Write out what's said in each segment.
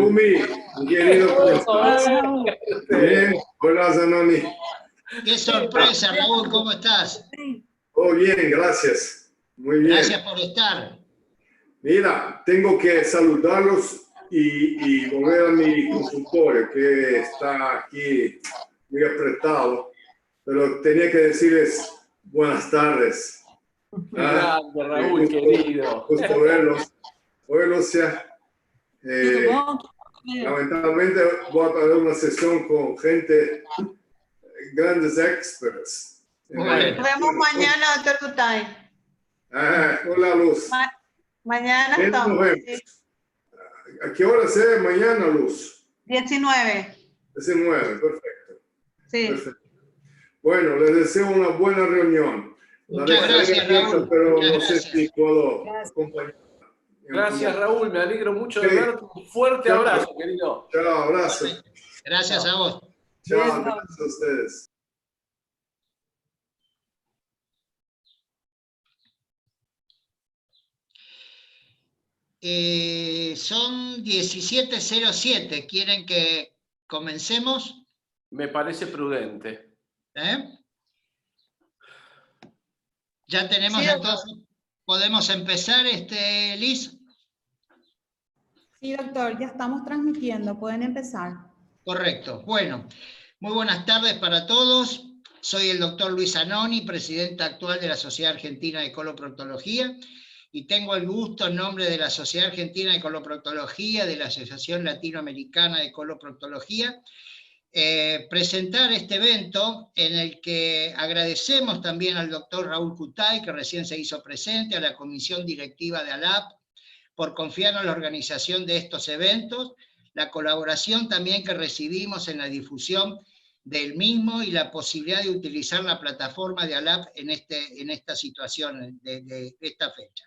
Lumi, mi querido, ¿cómo estás? Bien, hola Zanoni. Qué sorpresa, Raúl, ¿cómo estás? Oh, bien, gracias. Muy bien. Gracias por estar. Mira, tengo que saludarlos y volver a mi consultorio que está aquí muy apretado, pero tenía que decirles buenas tardes. Grande, Raúl, querido. Gusto verlos. Oírlos ya. Lamentablemente voy a tener una sesión con gente, grandes experts. Bueno. Nos vemos mañana, doctor Cutay. Hola, Luz. Mañana Nos estamos. vemos. ¿A qué hora es mañana, Luz? 19. 19, perfecto. Sí. Perfecto. Bueno, les deseo una buena reunión. Muchas gracias, Raúl. Pero Muchas no sé gracias. si puedo acompañar. Gracias, Raúl. Me alegro mucho de Sí. verte. Un fuerte Chao. abrazo, querido. Chao, abrazo. Gracias a vos. Chao, gracias a ustedes. Son 17:07. ¿Quieren que comencemos? Me parece prudente. Ya tenemos Sí, entonces, podemos empezar, Liz. Sí, doctor, ya estamos transmitiendo, pueden empezar. Correcto. Bueno, muy buenas tardes para todos. Soy el doctor Luis Zanoni, presidente actual de la Sociedad Argentina de Coloproctología, y tengo el gusto, en nombre de la Sociedad Argentina de Coloproctología, de la Asociación Latinoamericana de Coloproctología, presentar este evento en el que agradecemos también al doctor Raúl Cutay, que recién se hizo presente, a la comisión directiva de ALAP, por confiar en la organización de estos eventos, la colaboración también que recibimos en la difusión del mismo y la posibilidad de utilizar la plataforma de ALAP en esta situación, de esta fecha.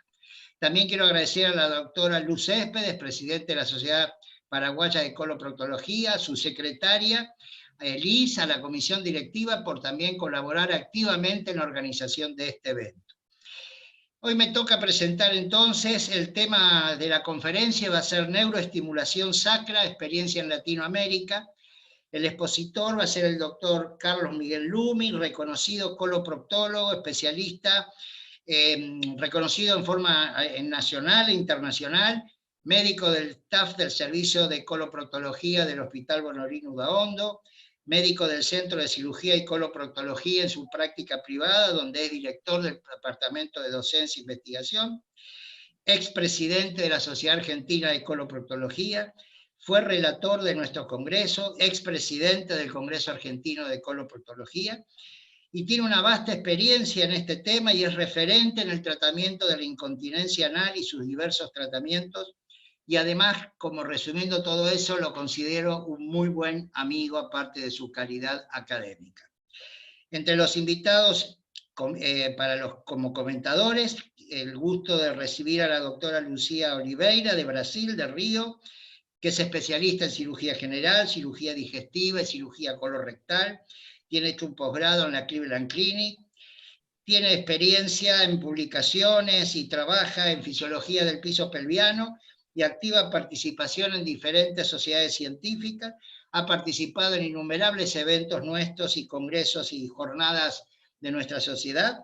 También quiero agradecer a la doctora Luz Céspedes, presidente de la Sociedad Paraguaya de Coloproctología, su secretaria, Liz, a la comisión directiva, por también colaborar activamente en la organización de este evento. Hoy me toca presentar entonces el tema de la conferencia, va a ser Neuroestimulación Sacra, experiencia en Latinoamérica. El expositor va a ser el doctor Carlos Miguel Lumi, reconocido coloproctólogo, especialista, reconocido en forma nacional e internacional, médico del staff del Servicio de Coloproctología del Hospital Bonorino Udaondo, médico del Centro de Cirugía y Coloproctología en su práctica privada, donde es director del Departamento de Docencia e Investigación, expresidente de la Sociedad Argentina de Coloproctología, fue relator de nuestro congreso, expresidente del Congreso Argentino de Coloproctología, y tiene una vasta experiencia en este tema y es referente en el tratamiento de la incontinencia anal y sus diversos tratamientos, y además, como resumiendo todo eso, lo considero un muy buen amigo, aparte de su calidad académica. Entre los invitados, como comentadores, el gusto de recibir a la doctora Lucía Oliveira, de Brasil, de Río, que es especialista en cirugía general, cirugía digestiva y cirugía colorectal, tiene hecho un posgrado en la Cleveland Clinic, tiene experiencia en publicaciones y trabaja en fisiología del piso pelviano y activa participación en diferentes sociedades científicas, ha participado en innumerables eventos nuestros y congresos y jornadas de nuestra sociedad,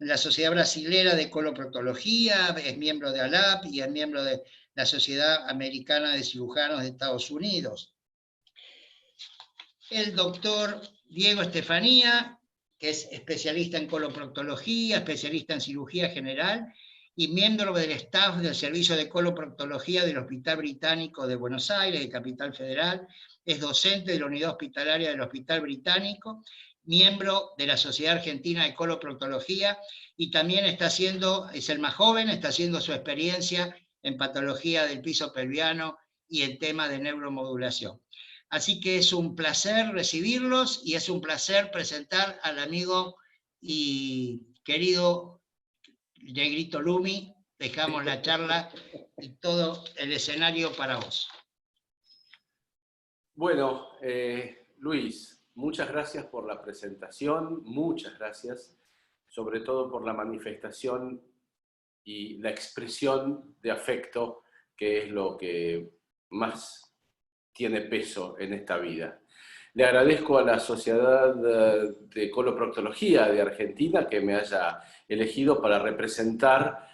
en la Sociedad Brasilera de Coloproctología, es miembro de ALAP y es miembro de la Sociedad Americana de Cirujanos de Estados Unidos. El doctor Diego Estefanía, que es especialista en coloproctología, especialista en cirugía general y miembro del staff del Servicio de Coloproctología del Hospital Británico de Buenos Aires, de Capital Federal, es docente de la Unidad Hospitalaria del Hospital Británico, miembro de la Sociedad Argentina de Coloproctología y también es el más joven, está haciendo su experiencia en patología del piso pelviano y en tema de neuromodulación. Así que es un placer recibirlos y es un placer presentar al amigo y querido Negrito Lumi. Dejamos la charla y todo el escenario para vos. Bueno, Luis, muchas gracias por la presentación, muchas gracias, sobre todo por la manifestación y la expresión de afecto, que es lo que más tiene peso en esta vida. Le agradezco a la Sociedad de Coloproctología de Argentina que me haya elegido para representar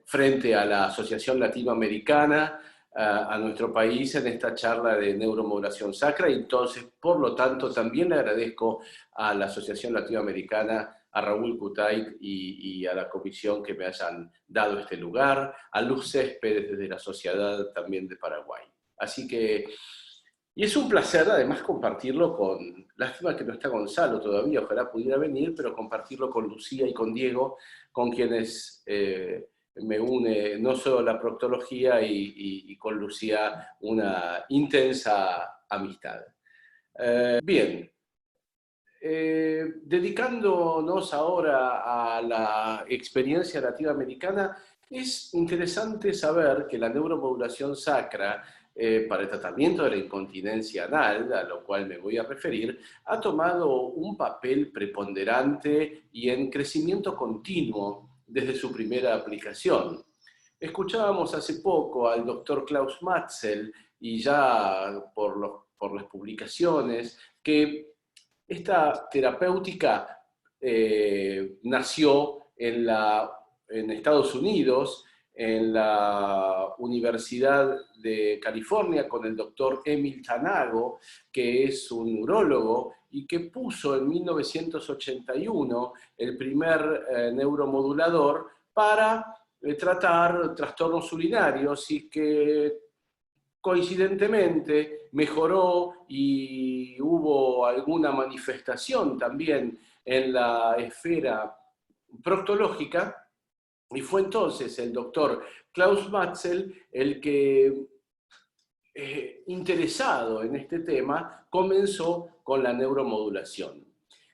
frente a la Asociación Latinoamericana a nuestro país en esta charla de neuromodulación sacra, y entonces, por lo tanto, también le agradezco a la Asociación Latinoamericana, a Raúl Cutay y a la comisión que me hayan dado este lugar, a Luz Céspedes desde la Sociedad también de Paraguay. Así que, y es un placer además compartirlo con, lástima que no está Gonzalo todavía, ojalá pudiera venir, pero compartirlo con Lucía y con Diego, con quienes me une no solo la proctología y con Lucía una intensa amistad. Bien, dedicándonos ahora a la experiencia latinoamericana, es interesante saber que la neuromodulación sacra para el tratamiento de la incontinencia anal, a lo cual me voy a referir, ha tomado un papel preponderante y en crecimiento continuo desde su primera aplicación. Escuchábamos hace poco al doctor Klaus Matzel, y ya por las publicaciones, que esta terapéutica nació en Estados Unidos, en la Universidad de California, con el doctor Emil Tanago, que es un urólogo y que puso en 1981 el primer neuromodulador para tratar trastornos urinarios, y que coincidentemente mejoró y hubo alguna manifestación también en la esfera proctológica, y fue entonces el doctor Klaus Matzel el que, interesado en este tema, comenzó con la neuromodulación.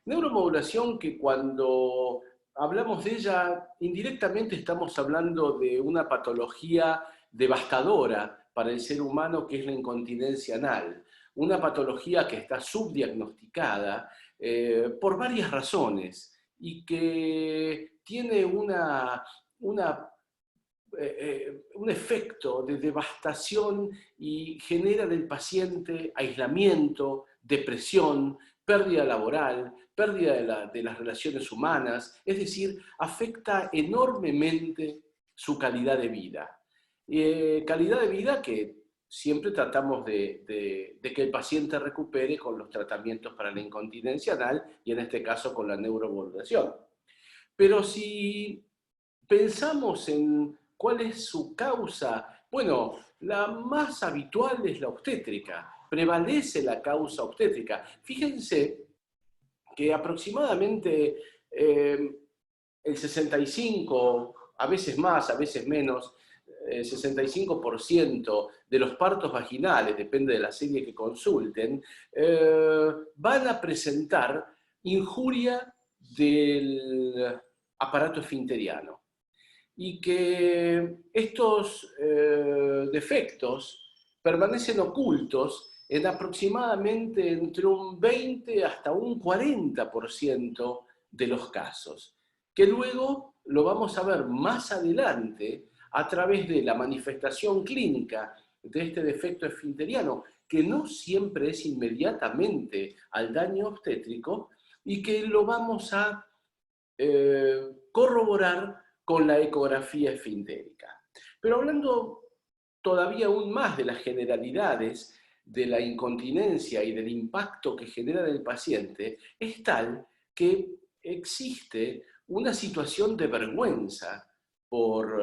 Neuromodulación que, cuando hablamos de ella, indirectamente estamos hablando de una patología devastadora para el ser humano, que es la incontinencia anal. Una patología que está subdiagnosticada por varias razones y que tiene un efecto de devastación y genera en el paciente aislamiento, depresión, pérdida laboral, pérdida de las relaciones humanas, es decir, afecta enormemente su calidad de vida. Calidad de vida que siempre tratamos de que el paciente recupere con los tratamientos para la incontinencia anal, y en este caso con la neuromodulación. Pero si pensamos en cuál es su causa, bueno, la más habitual es la obstétrica, prevalece la causa obstétrica. Fíjense que aproximadamente el 65, a veces más, a veces menos, 65% de los partos vaginales, depende de la serie que consulten, van a presentar injuria del aparato esfinteriano. Y que estos defectos permanecen ocultos en aproximadamente entre un 20 hasta un 40% de los casos, que luego lo vamos a ver más adelante a través de la manifestación clínica de este defecto esfinteriano, que no siempre es inmediatamente al daño obstétrico, y que lo vamos a corroborar con la ecografía esfintérica. Pero hablando todavía aún más de las generalidades de la incontinencia y del impacto que genera en el paciente, es tal que existe una situación de vergüenza por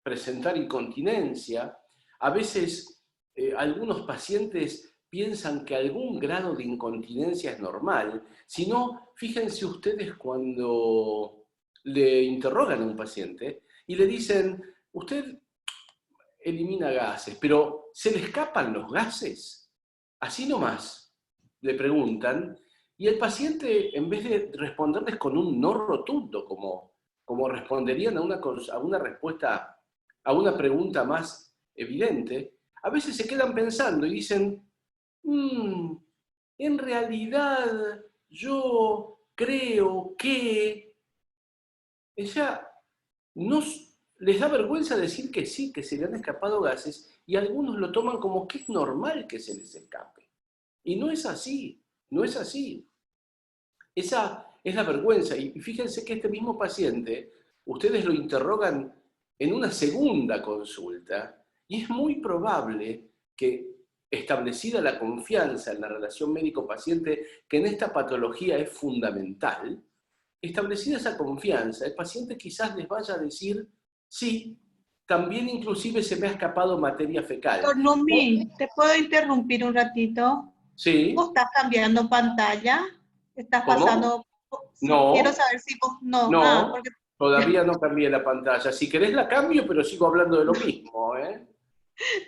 presentar incontinencia. A veces algunos pacientes piensan que algún grado de incontinencia es normal. Si no, fíjense ustedes cuando le interrogan a un paciente y le dicen: usted elimina gases, pero ¿se le escapan los gases? Así nomás, le preguntan, y el paciente, en vez de responderles con un no rotundo, como responderían a una respuesta, a una pregunta más evidente, a veces se quedan pensando y dicen: en realidad yo creo que... Ella no les da vergüenza decir que sí, que se le han escapado gases, y algunos lo toman como que es normal que se les escape. Y no es así, no es así. Esa es la vergüenza. Y fíjense que este mismo paciente, ustedes lo interrogan en una segunda consulta, y es muy probable que, establecida la confianza en la relación médico-paciente, que en esta patología es fundamental, establecida esa confianza, el paciente quizás les vaya a decir, sí, también inclusive se me ha escapado materia fecal. Doctor Numi, ¿te puedo interrumpir un ratito? Sí. ¿Vos estás cambiando pantalla? ¿Estás ¿Cómo? pasando? Sí, No. quiero saber si vos... No, No, porque... todavía no cambié la pantalla. Si querés la cambio, pero sigo hablando de lo mismo, ¿eh?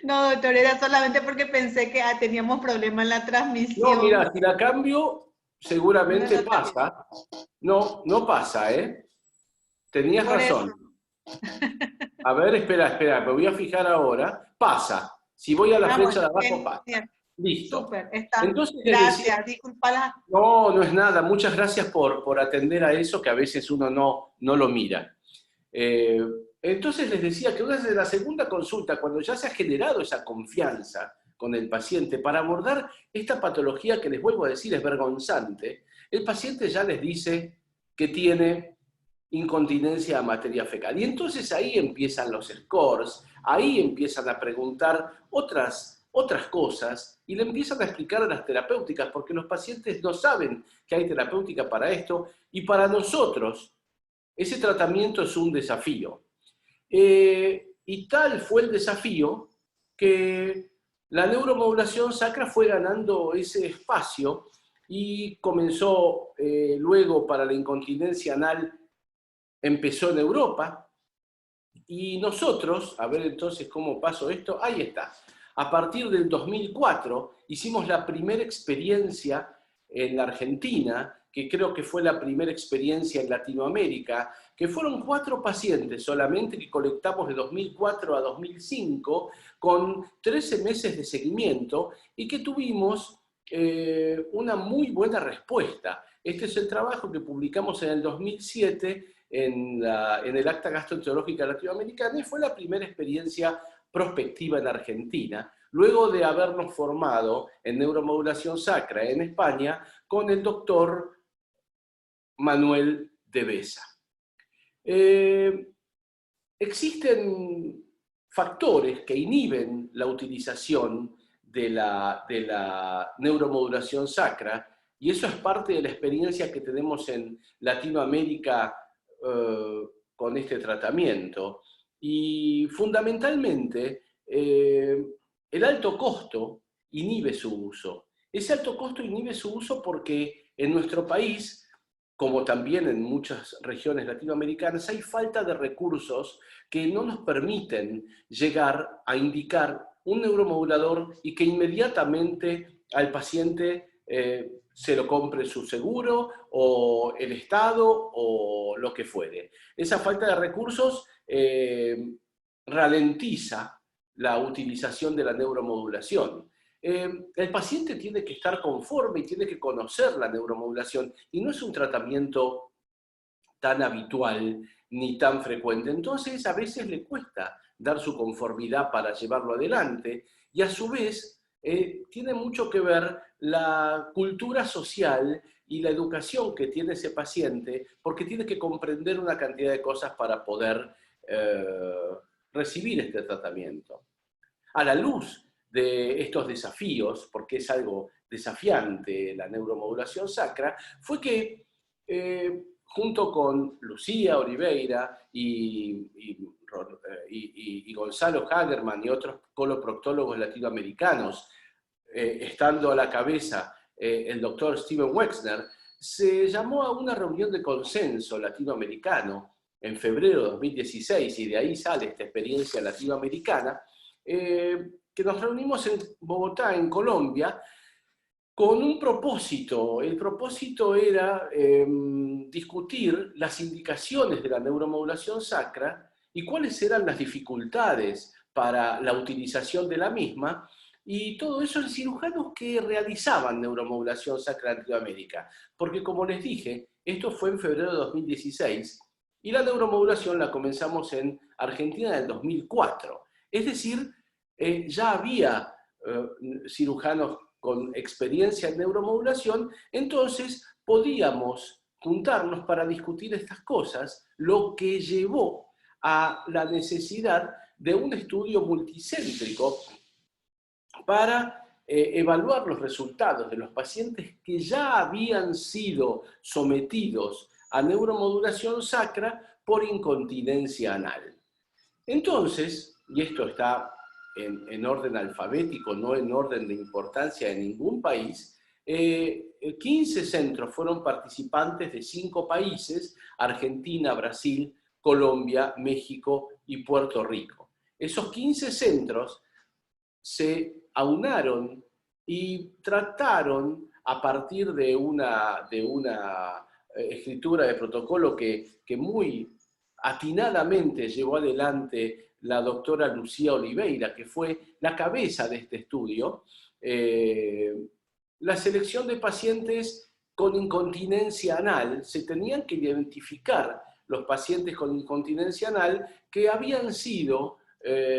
No, doctor, era solamente porque pensé que teníamos problema en la transmisión. No, mira, si la cambio, seguramente No, pasa. No, no pasa, ¿eh? Tenías Por razón. eso. A ver, espera, me voy a fijar ahora. Pasa. Si voy a la flecha de abajo, pasa. Bien. Listo. Súper, está. Entonces, Gracias, disculpa. No, no es nada. Muchas gracias por atender a eso, que a veces uno no lo mira. Entonces les decía que desde la segunda consulta, cuando ya se ha generado esa confianza con el paciente para abordar esta patología que les vuelvo a decir es vergonzante, el paciente ya les dice que tiene incontinencia a materia fecal. Y entonces ahí empiezan los scores, ahí empiezan a preguntar otras cosas y le empiezan a explicar a las terapéuticas, porque los pacientes no saben que hay terapéutica para esto, y para nosotros ese tratamiento es un desafío. Y tal fue el desafío que la neuromodulación sacra fue ganando ese espacio y comenzó luego para la incontinencia anal, empezó en Europa, y nosotros, a ver entonces cómo pasó esto, ahí está. A partir del 2004 hicimos la primera experiencia en la Argentina, que creo que fue la primera experiencia en Latinoamérica, que fueron 4 pacientes solamente que colectamos de 2004 a 2005, con 13 meses de seguimiento, y que tuvimos una muy buena respuesta. Este es el trabajo que publicamos en el 2007 en el Acta Gastroenterológica Latinoamericana, y fue la primera experiencia prospectiva en Argentina, luego de habernos formado en neuromodulación sacra en España con el doctor Manuel de Besa. Existen factores que inhiben la utilización de la neuromodulación sacra, y eso es parte de la experiencia que tenemos en Latinoamérica con este tratamiento. Y fundamentalmente, el alto costo inhibe su uso. Ese alto costo inhibe su uso porque en nuestro país, como también en muchas regiones latinoamericanas, hay falta de recursos que no nos permiten llegar a indicar un neuromodulador y que inmediatamente al paciente se lo compre su seguro o el Estado o lo que fuere. Esa falta de recursos ralentiza la utilización de la neuromodulación. El paciente tiene que estar conforme y tiene que conocer la neuromodulación, y no es un tratamiento tan habitual ni tan frecuente. Entonces a veces le cuesta dar su conformidad para llevarlo adelante, y a su vez tiene mucho que ver la cultura social y la educación que tiene ese paciente, porque tiene que comprender una cantidad de cosas para poder recibir este tratamiento. A la luz de estos desafíos, porque es algo desafiante la neuromodulación sacra, fue que junto con Lucía Oliveira y Gonzalo Hagerman y otros coloproctólogos latinoamericanos, estando a la cabeza el doctor Steven Wexner, se llamó a una reunión de consenso latinoamericano en febrero de 2016, y de ahí sale esta experiencia latinoamericana, que nos reunimos en Bogotá, en Colombia, con un propósito. El propósito era discutir las indicaciones de la neuromodulación sacra y cuáles eran las dificultades para la utilización de la misma, y todo eso en cirujanos que realizaban neuromodulación sacra en Latinoamérica. Porque, como les dije, esto fue en febrero de 2016, Y la neuromodulación la comenzamos en Argentina en el 2004. Es decir, ya había cirujanos con experiencia en neuromodulación, entonces podíamos juntarnos para discutir estas cosas, lo que llevó a la necesidad de un estudio multicéntrico para evaluar los resultados de los pacientes que ya habían sido sometidos a neuromodulación sacra por incontinencia anal. Entonces, y esto está en orden alfabético, no en orden de importancia en ningún país, 15 centros fueron participantes de 5 países: Argentina, Brasil, Colombia, México y Puerto Rico. Esos 15 centros se aunaron y trataron, a partir de una escritura de protocolo que muy atinadamente llevó adelante la doctora Lucía Oliveira, que fue la cabeza de este estudio, la selección de pacientes con incontinencia anal. Se tenían que identificar los pacientes con incontinencia anal que habían sido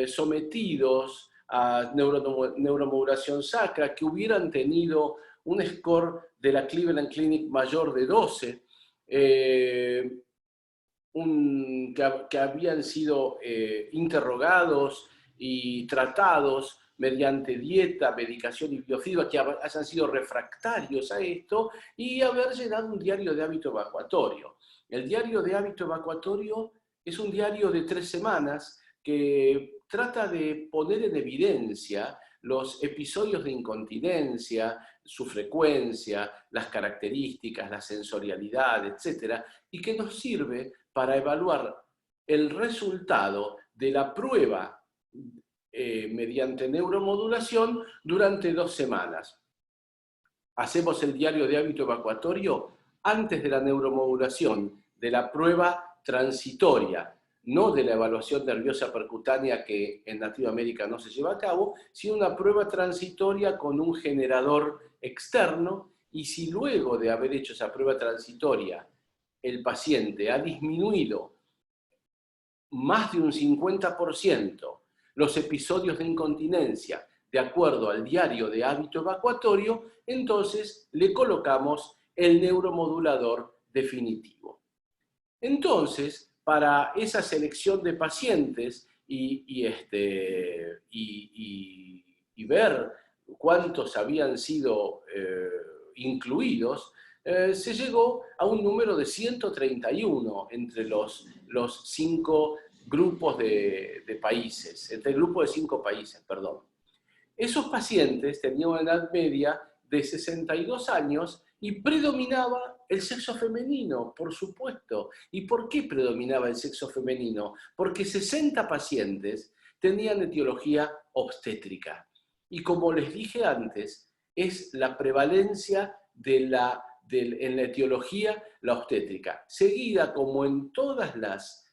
sometidos a neuromodulación sacra, que hubieran tenido un score de la Cleveland Clinic mayor de 12, que habían sido interrogados y tratados mediante dieta, medicación y biofeedback, que hayan sido refractarios a esto, y haber llenado un diario de hábito evacuatorio. El diario de hábito evacuatorio es un diario de 3 semanas que trata de poner en evidencia los episodios de incontinencia, su frecuencia, las características, la sensorialidad, etc., y que nos sirve para evaluar el resultado de la prueba mediante neuromodulación durante 2 semanas. Hacemos el diario de hábito evacuatorio antes de la neuromodulación, de la prueba transitoria, no de la evaluación nerviosa percutánea que en Latinoamérica no se lleva a cabo, sino una prueba transitoria con un generador externo, y si luego de haber hecho esa prueba transitoria el paciente ha disminuido más de un 50% los episodios de incontinencia de acuerdo al diario de hábito evacuatorio, entonces le colocamos el neuromodulador definitivo. Entonces, para esa selección de pacientes y ver cuántos habían sido incluidos, se llegó a un número de 131 entre los 5 grupos de países, entre el grupo de 5 países, perdón. Esos pacientes tenían una edad media de 62 años y predominaba el sexo femenino, por supuesto. ¿Y por qué predominaba el sexo femenino? Porque 60 pacientes tenían etiología obstétrica. Y como les dije antes, es la prevalencia en la etiología la obstétrica, seguida, como en todas las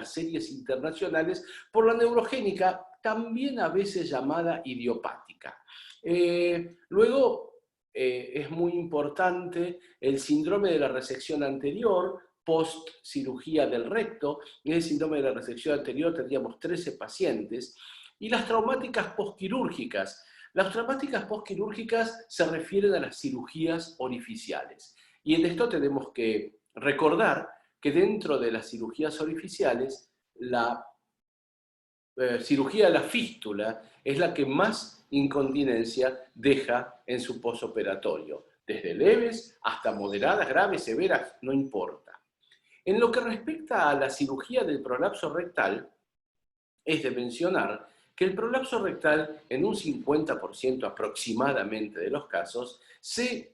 series internacionales, por la neurogénica, también a veces llamada idiopática. Luego, es muy importante el síndrome de la resección anterior, post cirugía del recto. En el síndrome de la resección anterior teníamos 13 pacientes. Y las traumáticas postquirúrgicas. Las traumáticas postquirúrgicas se refieren a las cirugías orificiales. Y en esto tenemos que recordar que dentro de las cirugías orificiales, la cirugía de la fístula es la que más incontinencia deja en su posoperatorio, desde leves hasta moderadas, graves, severas, no importa. En lo que respecta a la cirugía del prolapso rectal, es de mencionar que el prolapso rectal, en un 50% aproximadamente de los casos, se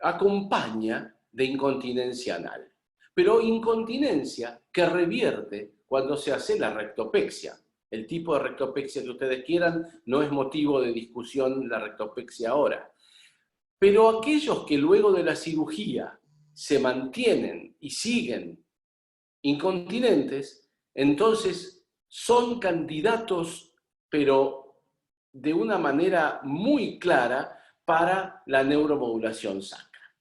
acompaña de incontinencia anal, pero incontinencia que revierte cuando se hace la rectopexia. El tipo de rectopexia que ustedes quieran no es motivo de discusión la rectopexia ahora. Pero aquellos que luego de la cirugía se mantienen y siguen incontinentes, entonces son candidatos, pero de una manera muy clara, para la neuromodulación sacra.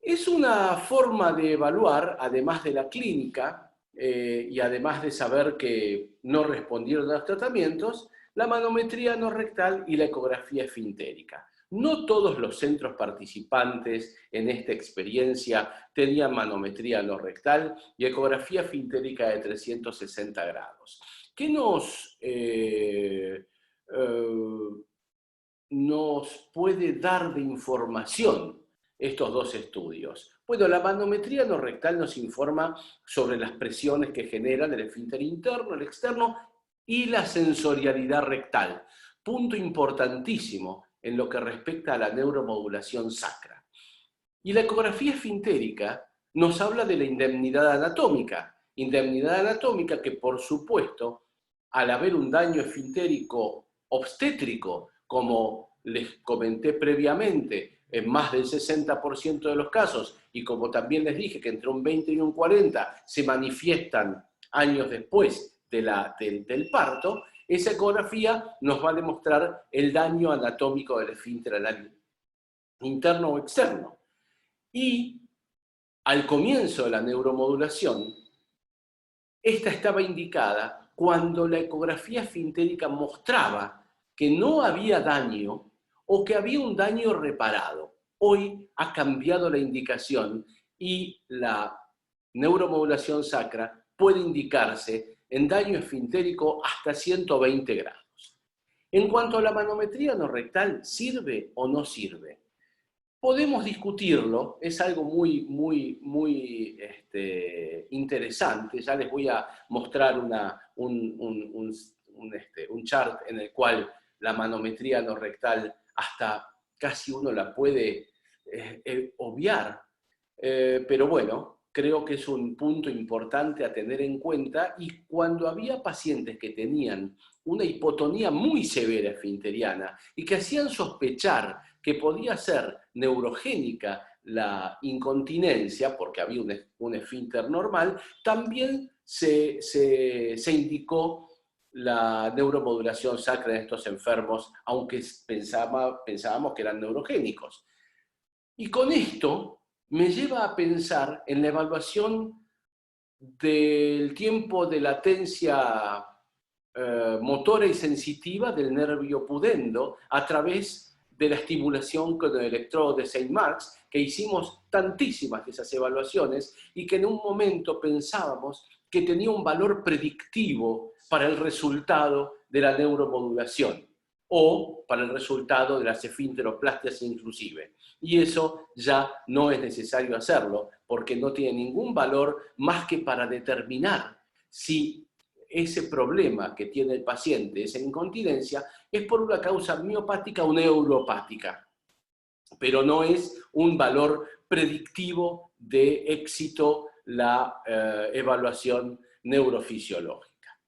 Es una forma de evaluar, además de la clínica, y además de saber que no respondieron a los tratamientos, la manometría no rectal y la ecografía esfintérica. No todos los centros participantes en esta experiencia tenían manometría no rectal y ecografía esfintérica de 360 grados. ¿Qué nos puede dar de información estos dos estudios? Bueno, la manometría no rectal nos informa sobre las presiones que generan el esfínter interno, el externo y la sensorialidad rectal. Punto importantísimo en lo que respecta a la neuromodulación sacra. Y la ecografía esfintérica nos habla de la indemnidad anatómica que por supuesto, al haber un daño esfintérico obstétrico, como les comenté previamente, en más del 60% de los casos, y como también les dije que entre un 20 y un 40 se manifiestan años después del parto, esa ecografía nos va a demostrar el daño anatómico del esfínter anal interno o externo. Y al comienzo de la neuromodulación, esta estaba indicada cuando la ecografía esfintérica mostraba que no había daño o que había un daño reparado. Hoy ha cambiado la indicación y la neuromodulación sacra puede indicarse en daño esfintérico hasta 120 grados. En cuanto a la manometría no rectal, ¿sirve o no sirve? Podemos discutirlo, es algo muy interesante. Ya les voy a mostrar un chart en el cual la manometría no rectal hasta casi uno la puede obviar. Pero bueno, creo que es un punto importante a tener en cuenta, y cuando había pacientes que tenían una hipotonía muy severa esfinteriana y que hacían sospechar que podía ser neurogénica la incontinencia, porque había un esfínter normal, también se indicó la neuromodulación sacra en estos enfermos, aunque pensábamos que eran neurogénicos. Y con esto me lleva a pensar en la evaluación del tiempo de latencia motora y sensitiva del nervio pudendo a través de la estimulación con el electrodo de Saint-Marx, que hicimos tantísimas de esas evaluaciones y que en un momento pensábamos que tenía un valor predictivo para el resultado de la neuromodulación o para el resultado de las esfinteroplastias inclusive. Y eso ya no es necesario hacerlo, porque no tiene ningún valor más que para determinar si ese problema que tiene el paciente, esa incontinencia, es por una causa miopática o neuropática, pero no es un valor predictivo de éxito la evaluación neurofisiológica.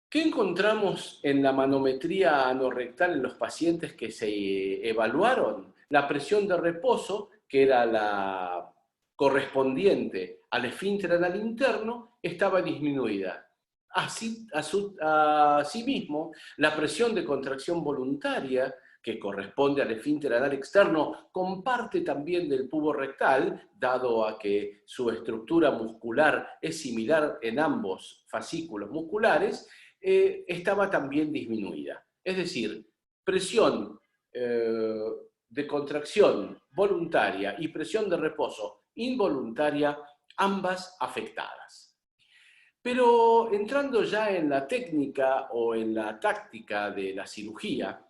¿Qué encontramos en la manometría anorrectal en los pacientes que se evaluaron? La presión de reposo, que era la correspondiente al esfínter anal interno, estaba disminuida. Asimismo, la presión de contracción voluntaria, que corresponde al esfínter anal externo, comparte también del pubo rectal, dado a que su estructura muscular es similar en ambos fascículos musculares, estaba también disminuida. Es decir, presión de contracción voluntaria y presión de reposo involuntaria, ambas afectadas. Pero entrando ya en la técnica o en la táctica de la cirugía,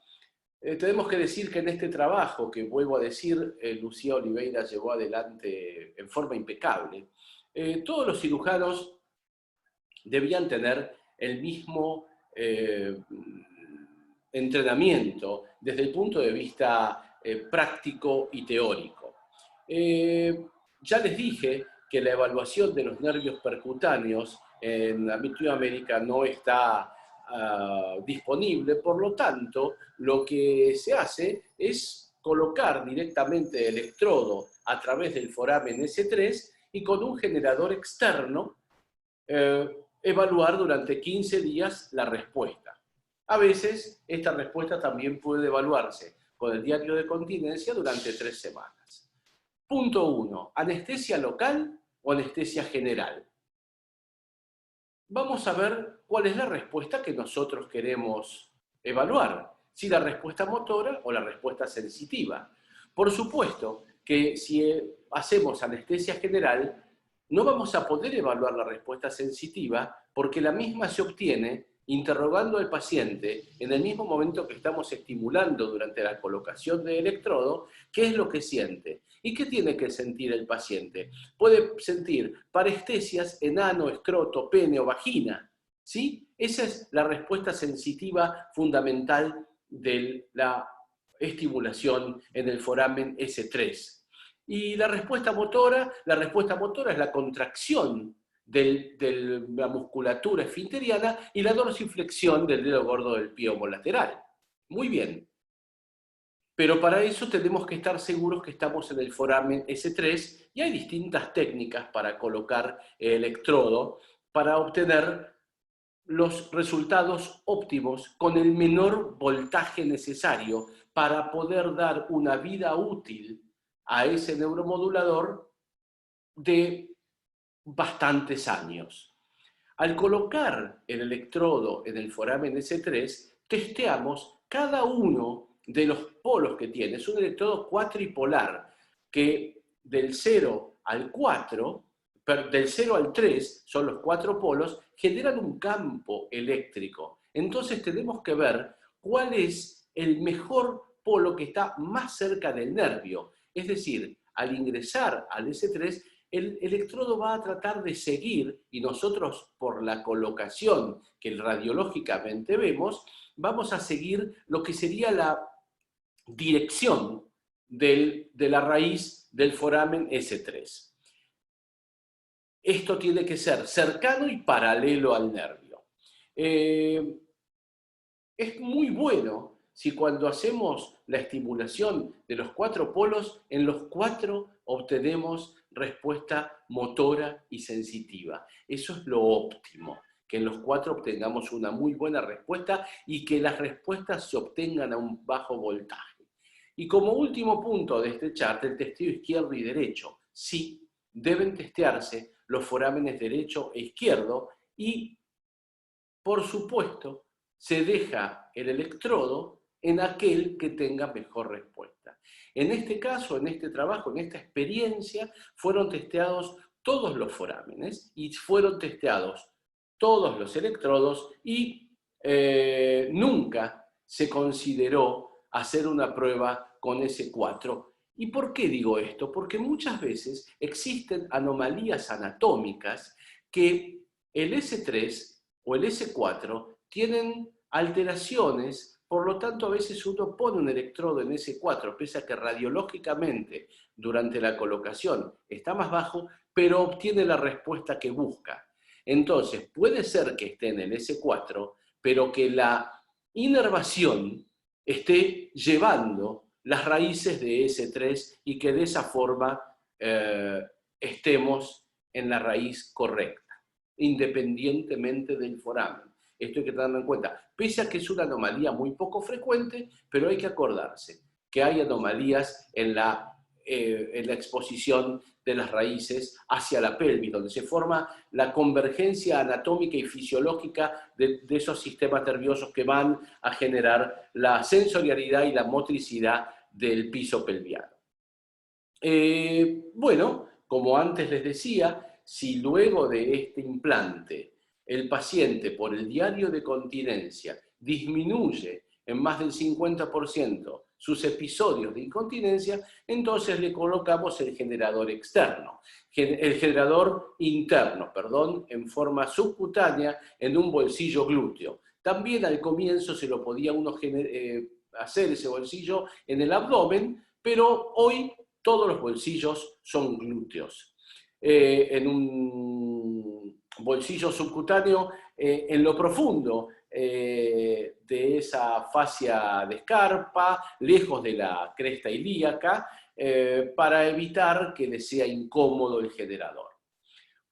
tenemos que decir que en este trabajo, que vuelvo a decir, Lucía Oliveira llevó adelante en forma impecable, todos los cirujanos debían tener el mismo entrenamiento desde el punto de vista práctico y teórico. Ya les dije que la evaluación de los nervios percutáneos en Latinoamérica no está disponible, por lo tanto, lo que se hace es colocar directamente el electrodo a través del foramen S3 y con un generador externo evaluar durante 15 días la respuesta. A veces, esta respuesta también puede evaluarse con el diario de continencia durante 3 semanas. Punto 1. ¿Anestesia local o anestesia general? Vamos a ver cuál es la respuesta que nosotros queremos evaluar. Si la respuesta motora o la respuesta sensitiva. Por supuesto que si hacemos anestesia general, no vamos a poder evaluar la respuesta sensitiva porque la misma se obtiene interrogando al paciente en el mismo momento que estamos estimulando durante la colocación del electrodo, qué es lo que siente. ¿Y qué tiene que sentir el paciente? Puede sentir parestesias en ano, escroto, pene o vagina, ¿sí? Esa es la respuesta sensitiva fundamental de la estimulación en el foramen S3. Y la respuesta motora es la contracción de la musculatura esfinteriana y la dorsiflexión del dedo gordo del pie homolateral. Muy bien. Pero para eso tenemos que estar seguros que estamos en el foramen S3 y hay distintas técnicas para colocar el electrodo para obtener los resultados óptimos con el menor voltaje necesario para poder dar una vida útil a ese neuromodulador de bastantes años. Al colocar el electrodo en el foramen S3, testeamos cada uno de los polos que tiene. Es un electrodo cuatripolar que del 0 al 4, del 0 al 3, son los 4 polos, generan un campo eléctrico. Entonces tenemos que ver cuál es el mejor polo que está más cerca del nervio. Es decir, al ingresar al S3, el electrodo va a tratar de seguir, y nosotros por la colocación que radiológicamente vemos, vamos a seguir lo que sería la dirección de la raíz del foramen S3. Esto tiene que ser cercano y paralelo al nervio. Es muy bueno si cuando hacemos la estimulación de los 4 polos, en los 4 obtenemos respuesta motora y sensitiva. Eso es lo óptimo, que en los 4 obtengamos una muy buena respuesta y que las respuestas se obtengan a un bajo voltaje. Y como último punto de este chart, el testeo izquierdo y derecho. Sí, deben testearse los forámenes derecho e izquierdo y, por supuesto, se deja el electrodo en aquel que tenga mejor respuesta. En este caso, en este trabajo, en esta experiencia, fueron testeados todos los forámenes y fueron testeados todos los electrodos y nunca se consideró hacer una prueba con S4. ¿Y por qué digo esto? Porque muchas veces existen anomalías anatómicas que el S3 o el S4 tienen alteraciones, por lo tanto a veces uno pone un electrodo en S4, pese a que radiológicamente durante la colocación está más bajo, pero obtiene la respuesta que busca. Entonces puede ser que esté en el S4, pero que la inervación esté llevando las raíces de S3 y que de esa forma estemos en la raíz correcta, independientemente del foramen. Esto hay que tenerlo en cuenta. Pese a que es una anomalía muy poco frecuente, pero hay que acordarse que hay anomalías en la exposición de las raíces hacia la pelvis, donde se forma la convergencia anatómica y fisiológica de esos sistemas nerviosos que van a generar la sensorialidad y la motricidad del piso pelviano. Bueno, como antes les decía, si luego de este implante el paciente por el diario de continencia disminuye en más del 50% sus episodios de incontinencia, entonces le colocamos el generador externo, el generador interno, perdón, en forma subcutánea en un bolsillo glúteo. También al comienzo se lo podía uno hacer ese bolsillo en el abdomen, pero hoy todos los bolsillos son glúteos. En un bolsillo subcutáneo, en lo profundo de esa fascia de escarpa, lejos de la cresta ilíaca, para evitar que le sea incómodo el generador.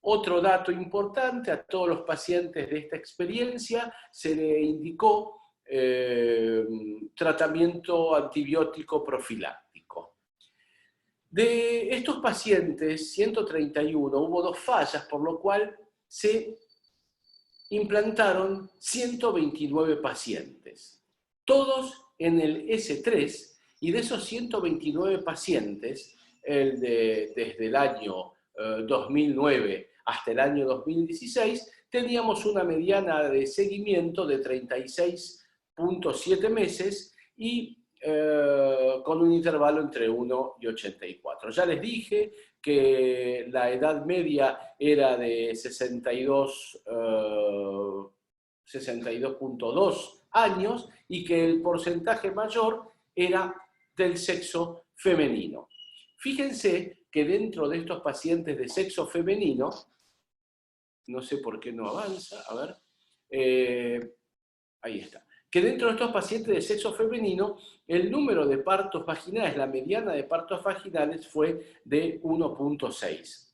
Otro dato importante, a todos los pacientes de esta experiencia se le indicó tratamiento antibiótico profiláctico. De estos pacientes, 131, hubo 2 fallas, por lo cual se implantaron 129 pacientes, todos en el S3, y de esos 129 pacientes, desde el año 2009 hasta el año 2016, teníamos una mediana de seguimiento de 36.7 meses y con un intervalo entre 1 y 84. Ya les dije que la edad media era de 62.2 años y que el porcentaje mayor era del sexo femenino. Fíjense que dentro de estos pacientes de sexo femenino, no sé por qué no avanza, a ver, ahí está, que dentro de estos pacientes de sexo femenino, el número de partos vaginales, la mediana de partos vaginales fue de 1.6.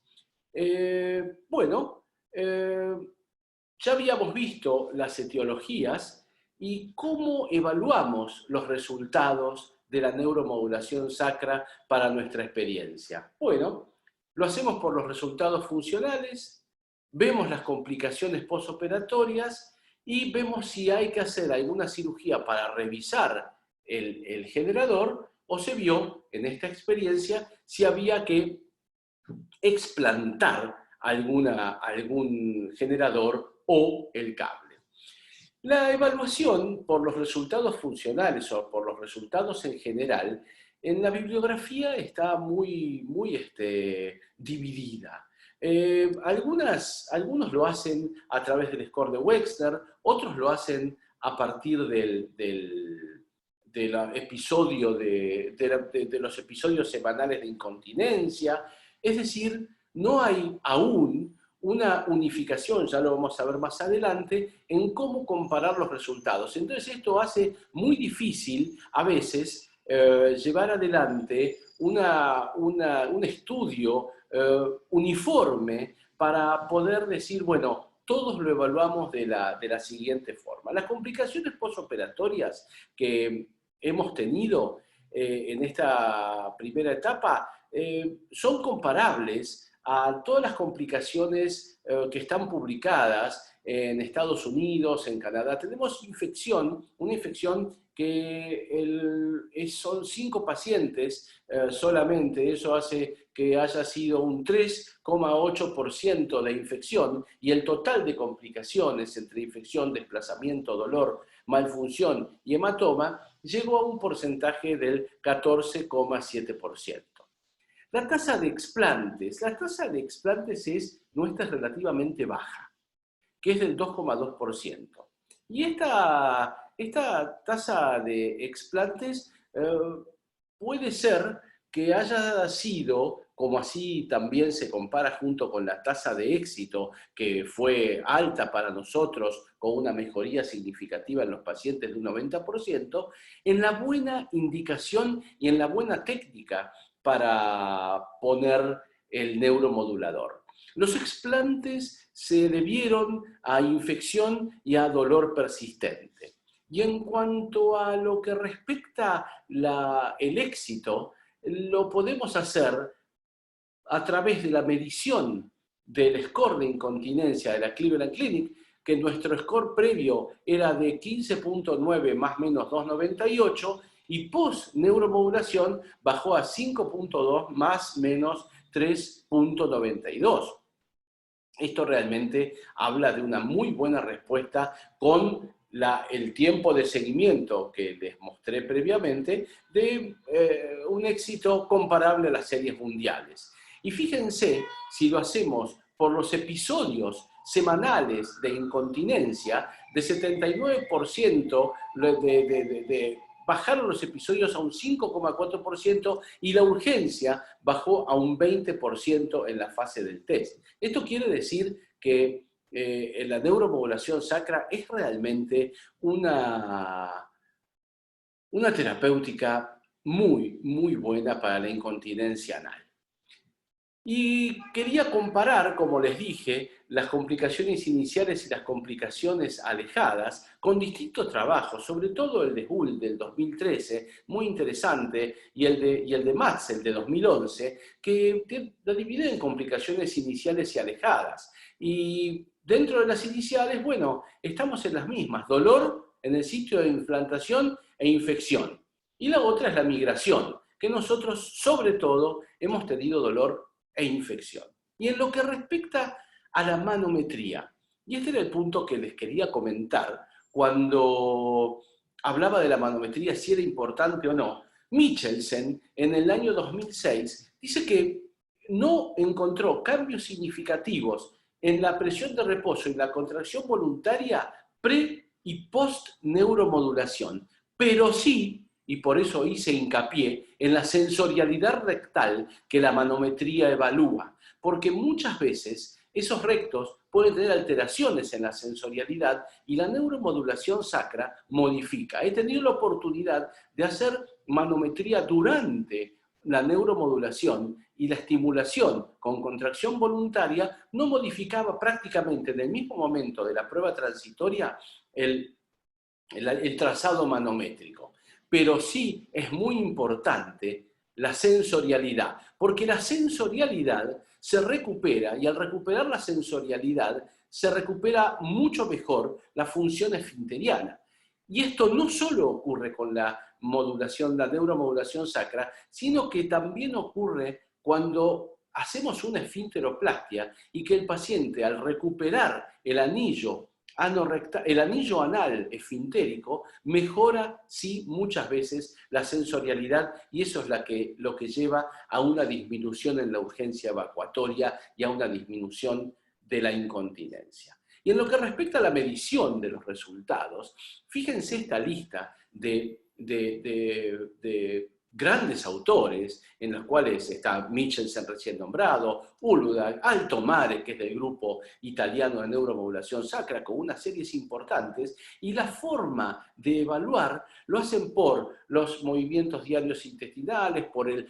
Ya habíamos visto las etiologías y cómo evaluamos los resultados de la neuromodulación sacra para nuestra experiencia. Bueno, lo hacemos por los resultados funcionales, vemos las complicaciones postoperatorias y vemos si hay que hacer alguna cirugía para revisar el generador, o se vio en esta experiencia si había que explantar algún generador o el cable. La evaluación por los resultados funcionales o por los resultados en general, en la bibliografía está muy dividida. Algunos lo hacen a través del score de Wexner, otros lo hacen a partir de los episodios semanales de incontinencia. Es decir, no hay aún una unificación, ya lo vamos a ver más adelante, en cómo comparar los resultados. Entonces esto hace muy difícil a veces llevar adelante un estudio uniforme para poder decir, bueno, todos lo evaluamos de la siguiente forma. Las complicaciones postoperatorias que hemos tenido en esta primera etapa son comparables a todas las complicaciones que están publicadas en Estados Unidos, en Canadá. Tenemos una infección que son 5 pacientes solamente. Eso hace que haya sido un 3,8% de infección, y el total de complicaciones entre infección, desplazamiento, dolor, malfunción y hematoma llegó a un porcentaje del 14,7%. La tasa de explantes nuestra es relativamente baja, que es del 2,2%. Y esta tasa de explantes puede ser que haya sido, como así también se compara junto con la tasa de éxito, que fue alta para nosotros, con una mejoría significativa en los pacientes de un 90%, en la buena indicación y en la buena técnica para poner el neuromodulador. Los explantes se debieron a infección y a dolor persistente. Y en cuanto a lo que respecta el éxito, lo podemos hacer a través de la medición del score de incontinencia de la Cleveland Clinic, que nuestro score previo era de 15.9 más menos 2,98, y post-neuromodulación bajó a 5.2 más menos 3.92. Esto realmente habla de una muy buena respuesta con el tiempo de seguimiento que les mostré previamente, de un éxito comparable a las series mundiales. Y fíjense, si lo hacemos por los episodios semanales de incontinencia, de 79% bajaron los episodios a un 5,4% y la urgencia bajó a un 20% en la fase del test. Esto quiere decir que la neuromodulación sacra es realmente una terapéutica muy, muy buena para la incontinencia anal. Y quería comparar, como les dije, las complicaciones iniciales y las complicaciones alejadas con distintos trabajos, sobre todo el de Hull del 2013, muy interesante, y el de Matz, el de 2011, que lo dividen en complicaciones iniciales y alejadas. Y dentro de las iniciales, bueno, estamos en las mismas: dolor en el sitio de implantación e infección. Y la otra es la migración, que nosotros, sobre todo, hemos tenido dolor e infección. Y en lo que respecta a la manometría, y este era el punto que les quería comentar cuando hablaba de la manometría, si era importante o no, Michelsen en el año 2006 dice que no encontró cambios significativos en la presión de reposo y la contracción voluntaria pre y post neuromodulación, pero sí, y por eso hice hincapié en la sensorialidad rectal que la manometría evalúa, porque muchas veces esos rectos pueden tener alteraciones en la sensorialidad y la neuromodulación sacra modifica. He tenido la oportunidad de hacer manometría durante la neuromodulación y la estimulación con contracción voluntaria no modificaba prácticamente en el mismo momento de la prueba transitoria el trazado manométrico. Pero sí es muy importante la sensorialidad, porque la sensorialidad se recupera, y al recuperar la sensorialidad se recupera mucho mejor la función esfinteriana. Y esto no solo ocurre con la modulación, la neuromodulación sacra, sino que también ocurre cuando hacemos una esfinteroplastia y que el paciente, al recuperar el anillo anal esfintérico, mejora, sí, muchas veces la sensorialidad, y eso es lo que lleva a una disminución en la urgencia evacuatoria y a una disminución de la incontinencia. Y en lo que respecta a la medición de los resultados, fíjense esta lista de grandes autores, en los cuales está Michelsen recién nombrado, Uludag, Altomare, que es del grupo italiano de neuromodulación sacra, con unas series importantes, y la forma de evaluar lo hacen por los movimientos diarios intestinales, por el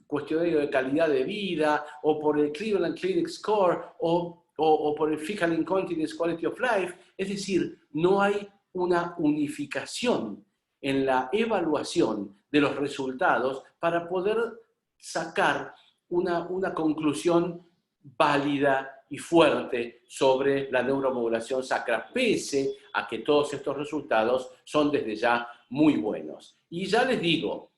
cuestionario de calidad de vida, o por el Cleveland Clinic Score, o por el Fecal Incontinence Quality of Life. Es decir, no hay una unificación en la evaluación de los resultados para poder sacar una conclusión válida y fuerte sobre la neuromodulación sacra, pese a que todos estos resultados son desde ya muy buenos. Y ya les digo,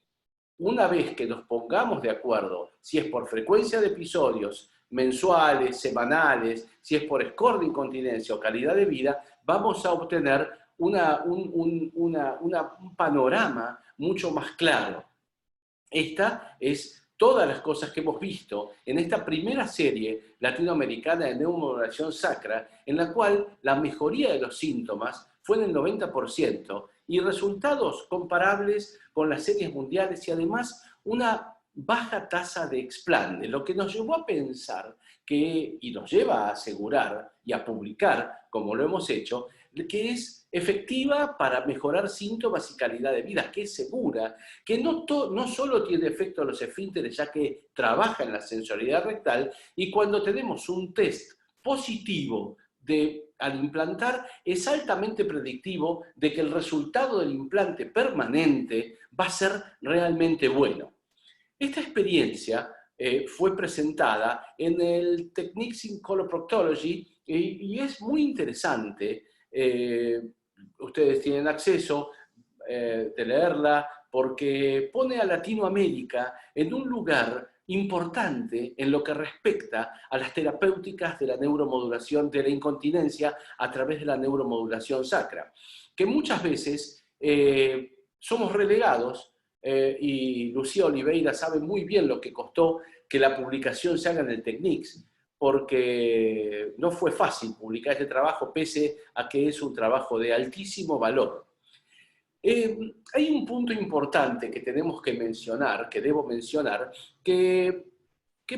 una vez que nos pongamos de acuerdo, si es por frecuencia de episodios mensuales, semanales, si es por score de incontinencia o calidad de vida, vamos a obtener un panorama mucho más claro. Esta es todas las cosas que hemos visto en esta primera serie latinoamericana de neuromodulación sacra, en la cual la mejoría de los síntomas fue en el 90% y resultados comparables con las series mundiales, y además una baja tasa de explante, lo que nos llevó a pensar y nos lleva a asegurar y a publicar, como lo hemos hecho, que es efectiva para mejorar síntomas y calidad de vida, que es segura, que no solo tiene efecto a los esfínteres, ya que trabaja en la sensorialidad rectal, y cuando tenemos un test positivo al implantar, es altamente predictivo de que el resultado del implante permanente va a ser realmente bueno. Esta experiencia fue presentada en el Techniques in Coloproctology y es muy interesante. Ustedes tienen acceso de leerla, porque pone a Latinoamérica en un lugar importante en lo que respecta a las terapéuticas de la neuromodulación de la incontinencia a través de la neuromodulación sacra, que muchas veces somos relegados, y Lucía Oliveira sabe muy bien lo que costó que la publicación se haga en el Techniques, porque no fue fácil publicar este trabajo, pese a que es un trabajo de altísimo valor. Hay un punto importante que tenemos que mencionar, que debo mencionar, ¿qué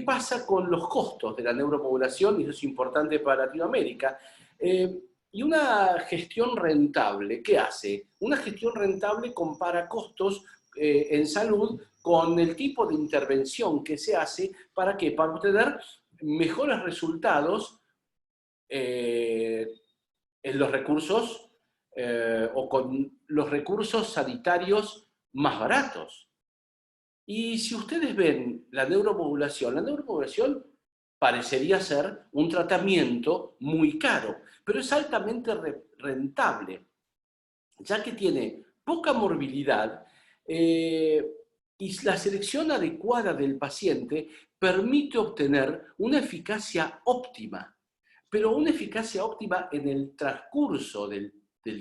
pasa con los costos de la neuromodulación? Y eso es importante para Latinoamérica. Y una gestión rentable, ¿qué hace? Una gestión rentable compara costos en salud con el tipo de intervención que se hace para obtener mejores resultados en los recursos o con los recursos sanitarios más baratos. Y si ustedes ven la neuromodulación parecería ser un tratamiento muy caro, pero es altamente rentable, ya que tiene poca morbilidad y la selección adecuada del paciente permite obtener una eficacia óptima, pero una eficacia óptima en el transcurso del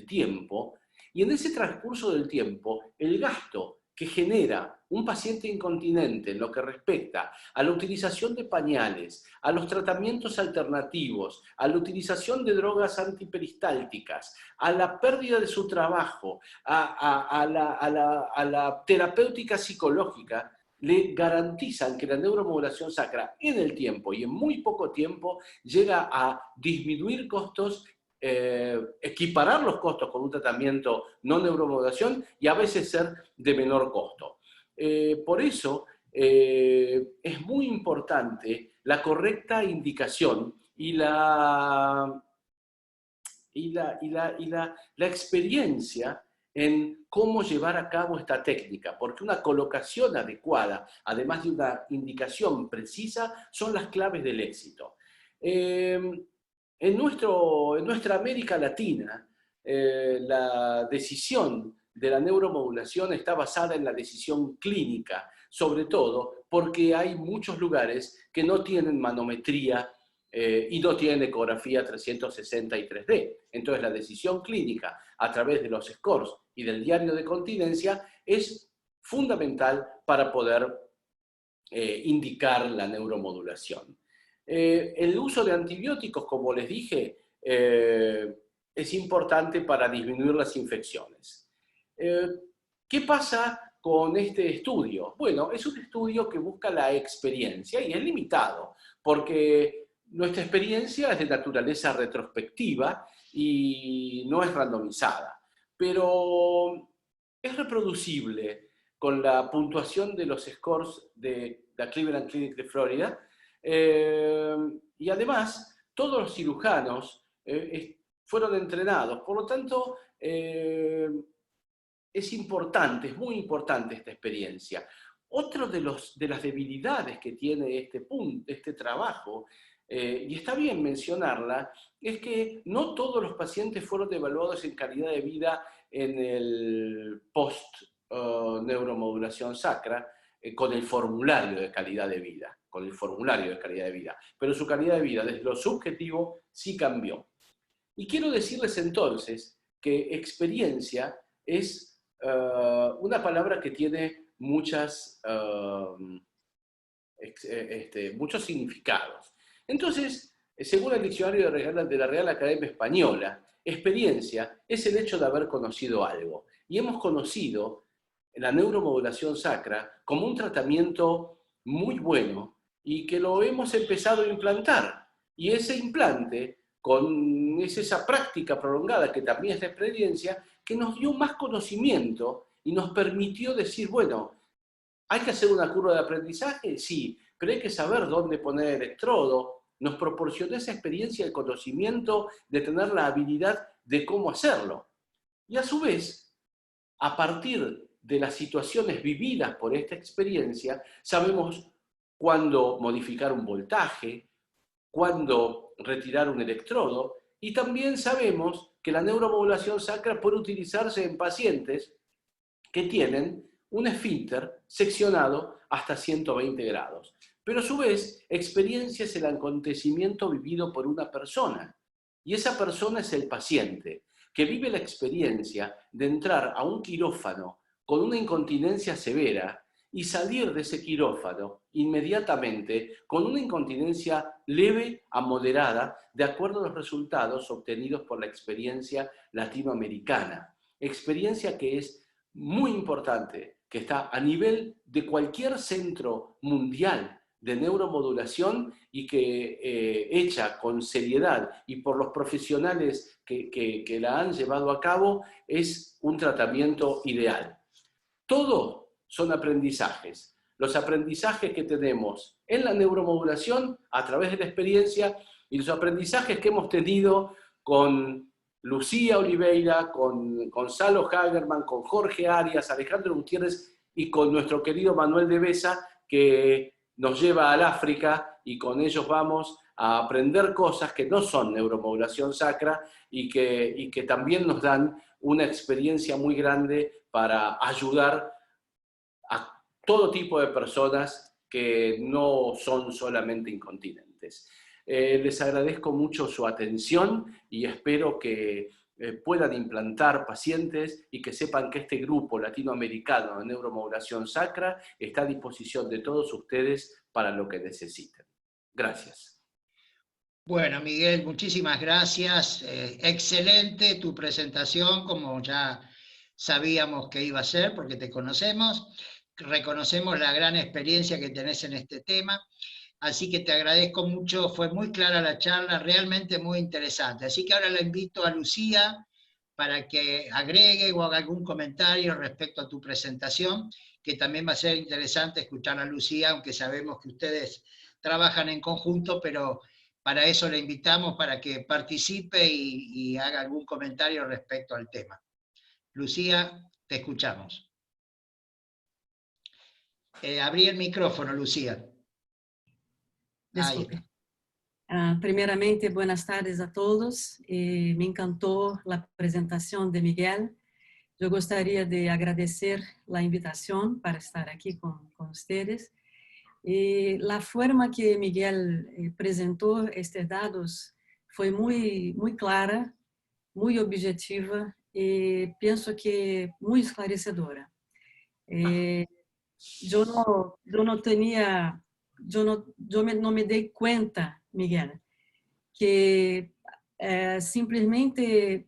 tiempo, y en ese transcurso del tiempo el gasto que genera un paciente incontinente en lo que respecta a la utilización de pañales, a los tratamientos alternativos, a la utilización de drogas antiperistálticas, a la pérdida de su trabajo, a la terapéutica psicológica, le garantizan que la neuromodulación sacra en el tiempo y en muy poco tiempo llega a disminuir costos, equiparar los costos con un tratamiento no neuromodulación y a veces ser de menor costo. Por eso es muy importante la correcta indicación y la experiencia en cómo llevar a cabo esta técnica, porque una colocación adecuada, además de una indicación precisa, son las claves del éxito. En nuestra América Latina, la decisión de la neuromodulación está basada en la decisión clínica, sobre todo porque hay muchos lugares que no tienen manometría y no tienen ecografía 360 y 3D. Entonces la decisión clínica a través de los scores y del diario de continencia es fundamental para poder indicar la neuromodulación. El uso de antibióticos, como les dije, es importante para disminuir las infecciones. ¿Qué pasa con este estudio? Bueno, es un estudio que busca la experiencia y es limitado, porque nuestra experiencia es de naturaleza retrospectiva y no es randomizada, pero es reproducible con la puntuación de los scores de la Cleveland Clinic de Florida. Y además, todos los cirujanos fueron entrenados, por lo tanto, es muy importante esta experiencia. Otro de las debilidades que tiene este trabajo, y está bien mencionarla, es que no todos los pacientes fueron evaluados en calidad de vida en el post-neuromodulación sacra con el formulario de calidad de vida. Pero su calidad de vida desde lo subjetivo sí cambió. Y quiero decirles entonces que experiencia es una palabra que tiene muchos significados. Entonces, según el diccionario de la Real Academia Española, experiencia es el hecho de haber conocido algo. Y hemos conocido la neuromodulación sacra como un tratamiento muy bueno y que lo hemos empezado a implantar. Y ese implante, es esa práctica prolongada que también es de experiencia, que nos dio más conocimiento y nos permitió decir, bueno, ¿hay que hacer una curva de aprendizaje? Sí, pero hay que saber dónde poner el electrodo. Nos proporcionó esa experiencia, el conocimiento de tener la habilidad de cómo hacerlo. Y a su vez, a partir de las situaciones vividas por esta experiencia, sabemos cuándo modificar un voltaje, cuándo retirar un electrodo, y también sabemos que la neuromodulación sacra puede utilizarse en pacientes que tienen un esfínter seccionado hasta 120 grados. Pero a su vez, experiencia es el acontecimiento vivido por una persona, y esa persona es el paciente, que vive la experiencia de entrar a un quirófano con una incontinencia severa y salir de ese quirófano inmediatamente con una incontinencia leve a moderada, de acuerdo a los resultados obtenidos por la experiencia latinoamericana. Experiencia que es muy importante, que está a nivel de cualquier centro mundial de neuromodulación y que hecha con seriedad y por los profesionales que la han llevado a cabo, es un tratamiento ideal. todo son aprendizajes. Los aprendizajes que tenemos en la neuromodulación a través de la experiencia y los aprendizajes que hemos tenido con Lucía Oliveira, con Gonzalo Hagerman, con Jorge Arias, Alejandro Gutiérrez y con nuestro querido Manuel de Besa, que nos lleva al África y con ellos vamos a aprender cosas que no son neuromodulación sacra y que también nos dan una experiencia muy grande para ayudar a todo tipo de personas que no son solamente incontinentes. Les agradezco mucho su atención y espero que puedan implantar pacientes y que sepan que este grupo latinoamericano de neuromodulación sacra está a disposición de todos ustedes para lo que necesiten. Gracias. Bueno, Miguel, muchísimas gracias. Excelente tu presentación, como ya sabíamos que iba a ser, porque te conocemos. Reconocemos la gran experiencia que tenés en este tema. Así que te agradezco mucho, fue muy clara la charla, realmente muy interesante. Así que ahora la invito a Lucía para que agregue o haga algún comentario respecto a tu presentación, que también va a ser interesante escuchar a Lucía, aunque sabemos que ustedes trabajan en conjunto, pero para eso le invitamos para que participe y haga algún comentario respecto al tema. Lucía, te escuchamos. Abrí el micrófono, Lucía. Desculpe. Primeramente, buenas tardes a todos. Me encantó la presentación de Miguel. Yo gustaría de agradecer la invitación para estar aquí con ustedes. La forma que Miguel presentó estos datos fue muy clara, muy objetiva y pienso que muy esclarecedora. Yo no me di cuenta, Miguel, que simplesmente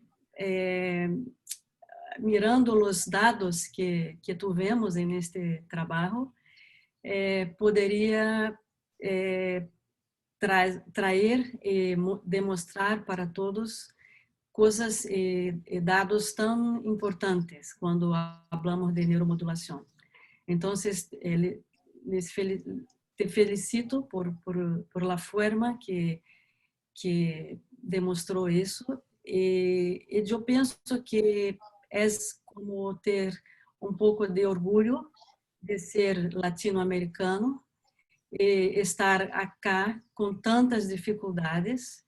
mirando los datos que tuvimos en este trabajo, poderia trazer e demonstrar para todos coisas e dados tão importantes quando falamos de neuromodulação. Então, te felicito por la forma que demonstrou isso e eu penso que é como ter pouco de orgulho de ser latino-americano e estar acá com tantas dificuldades,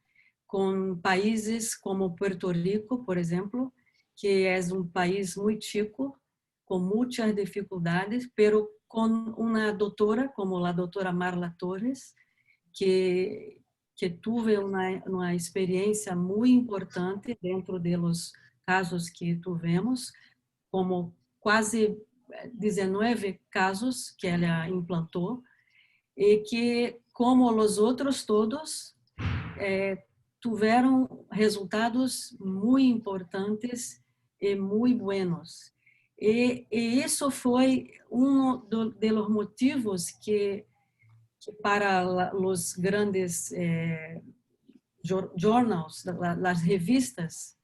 com países como Puerto Rico, por exemplo, que é país muito chico, com muitas dificuldades, pero com uma doutora como a doutora Marla Torres, que tive uma experiência muito importante dentro dos casos que tivemos, como quase 19 casos que ela implantou, e que, como os outros todos, tiveram resultados muito importantes e muito buenos. E isso foi dos motivos que para os grandes jornais, as revistas,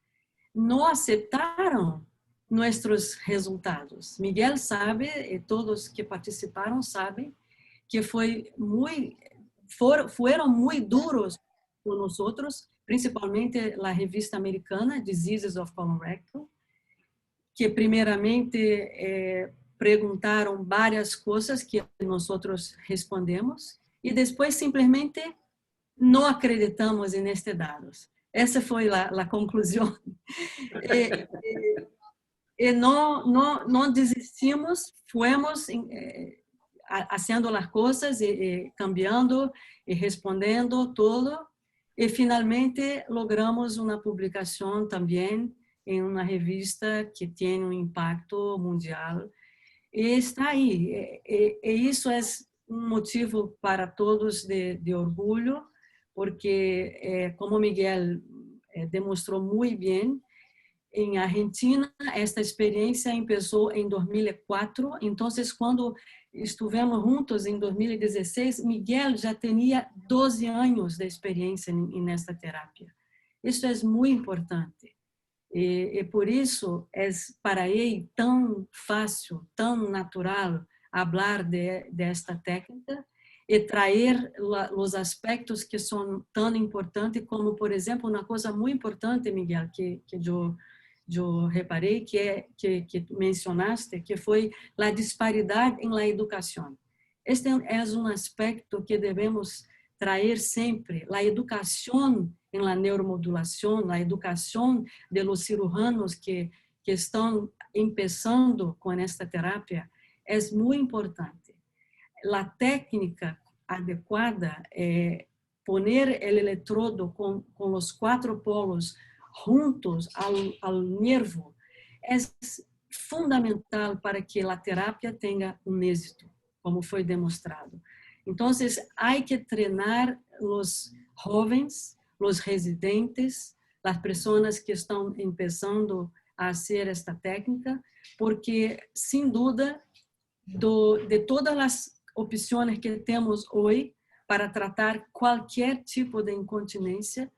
não aceitaram nossos resultados. Miguel sabe, e todos que participaram sabem, que foram muito duros com nós outros, principalmente a revista americana Diseases of Colon Rectal, que primeiramente perguntaram várias coisas que nós outros respondemos e depois simplesmente não acreditamos nestes dados. Essa foi a conclusão. E não desistimos, fomos fazendo as coisas e cambiando e respondendo tudo e finalmente logramos uma publicação também em uma revista que tem impacto mundial e está aí. E isso é motivo para todos de orgulho, porque como Miguel demonstrou muito bem, em Argentina, esta experiência começou em 2004. Então, quando estivemos juntos em 2016, Miguel já tinha 12 anos de experiência nesta terapia. Isso é muito importante. E por isso é para ele tão fácil, tão natural falar desta técnica e trazer os aspectos que são tão importantes, como, por exemplo, uma coisa muito importante, Miguel, que eu reparei, que mencionaste, que foi a disparidade na educação. Este é um aspecto que devemos trazer sempre, a educação em la neuromodulação, a educação de los cirujanos que estão começando com esta terapia, é muito importante. A técnica adequada é poner o eletrodo com os 4 polos juntos ao nervo, é fundamental para que a terapia tenha êxito, como foi demonstrado. Então, há que treinar os jovens, os residentes, as pessoas que estão começando a fazer esta técnica, porque, sem dúvida, de todas as opções que temos hoje para tratar qualquer tipo de incontinência,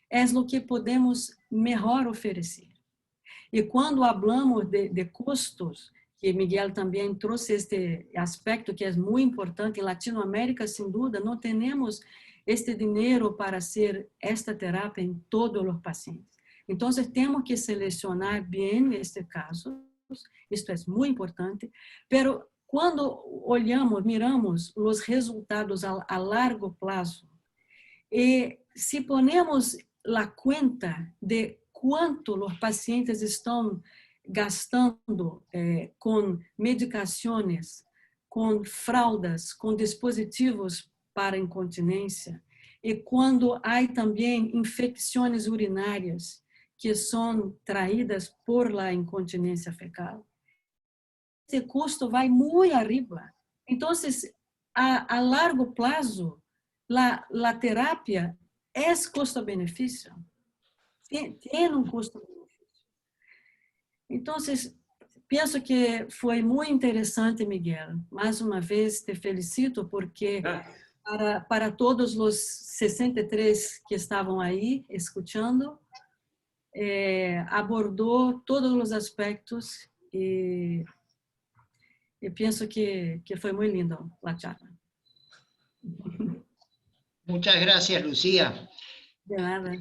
é o que podemos melhor oferecer. E quando falamos de custos, que Miguel também trouxe este aspecto que é muito importante, em Latinoamérica, sem dúvida, não temos este dinheiro para fazer esta terapia em todos os pacientes. Então, temos que selecionar bem este caso, isto é muito importante, pero quando miramos os resultados a largo prazo, e se ponemos a conta de quanto os pacientes estão gastando com medicações, com fraldas, com dispositivos para incontinência, e quando há também infecções urinárias que são traídas por la incontinência fecal, esse custo vai muito arriba. Então, a largo prazo, a terapia é custo-benefício. Tem custo-benefício. Então, penso que foi muito interessante, Miguel. Mais uma vez, te felicito, porque para todos os 63 que estavam aí, escutando, abordou todos os aspectos e penso que foi muito lindo a charla. Muchas gracias, Lucía. De nada.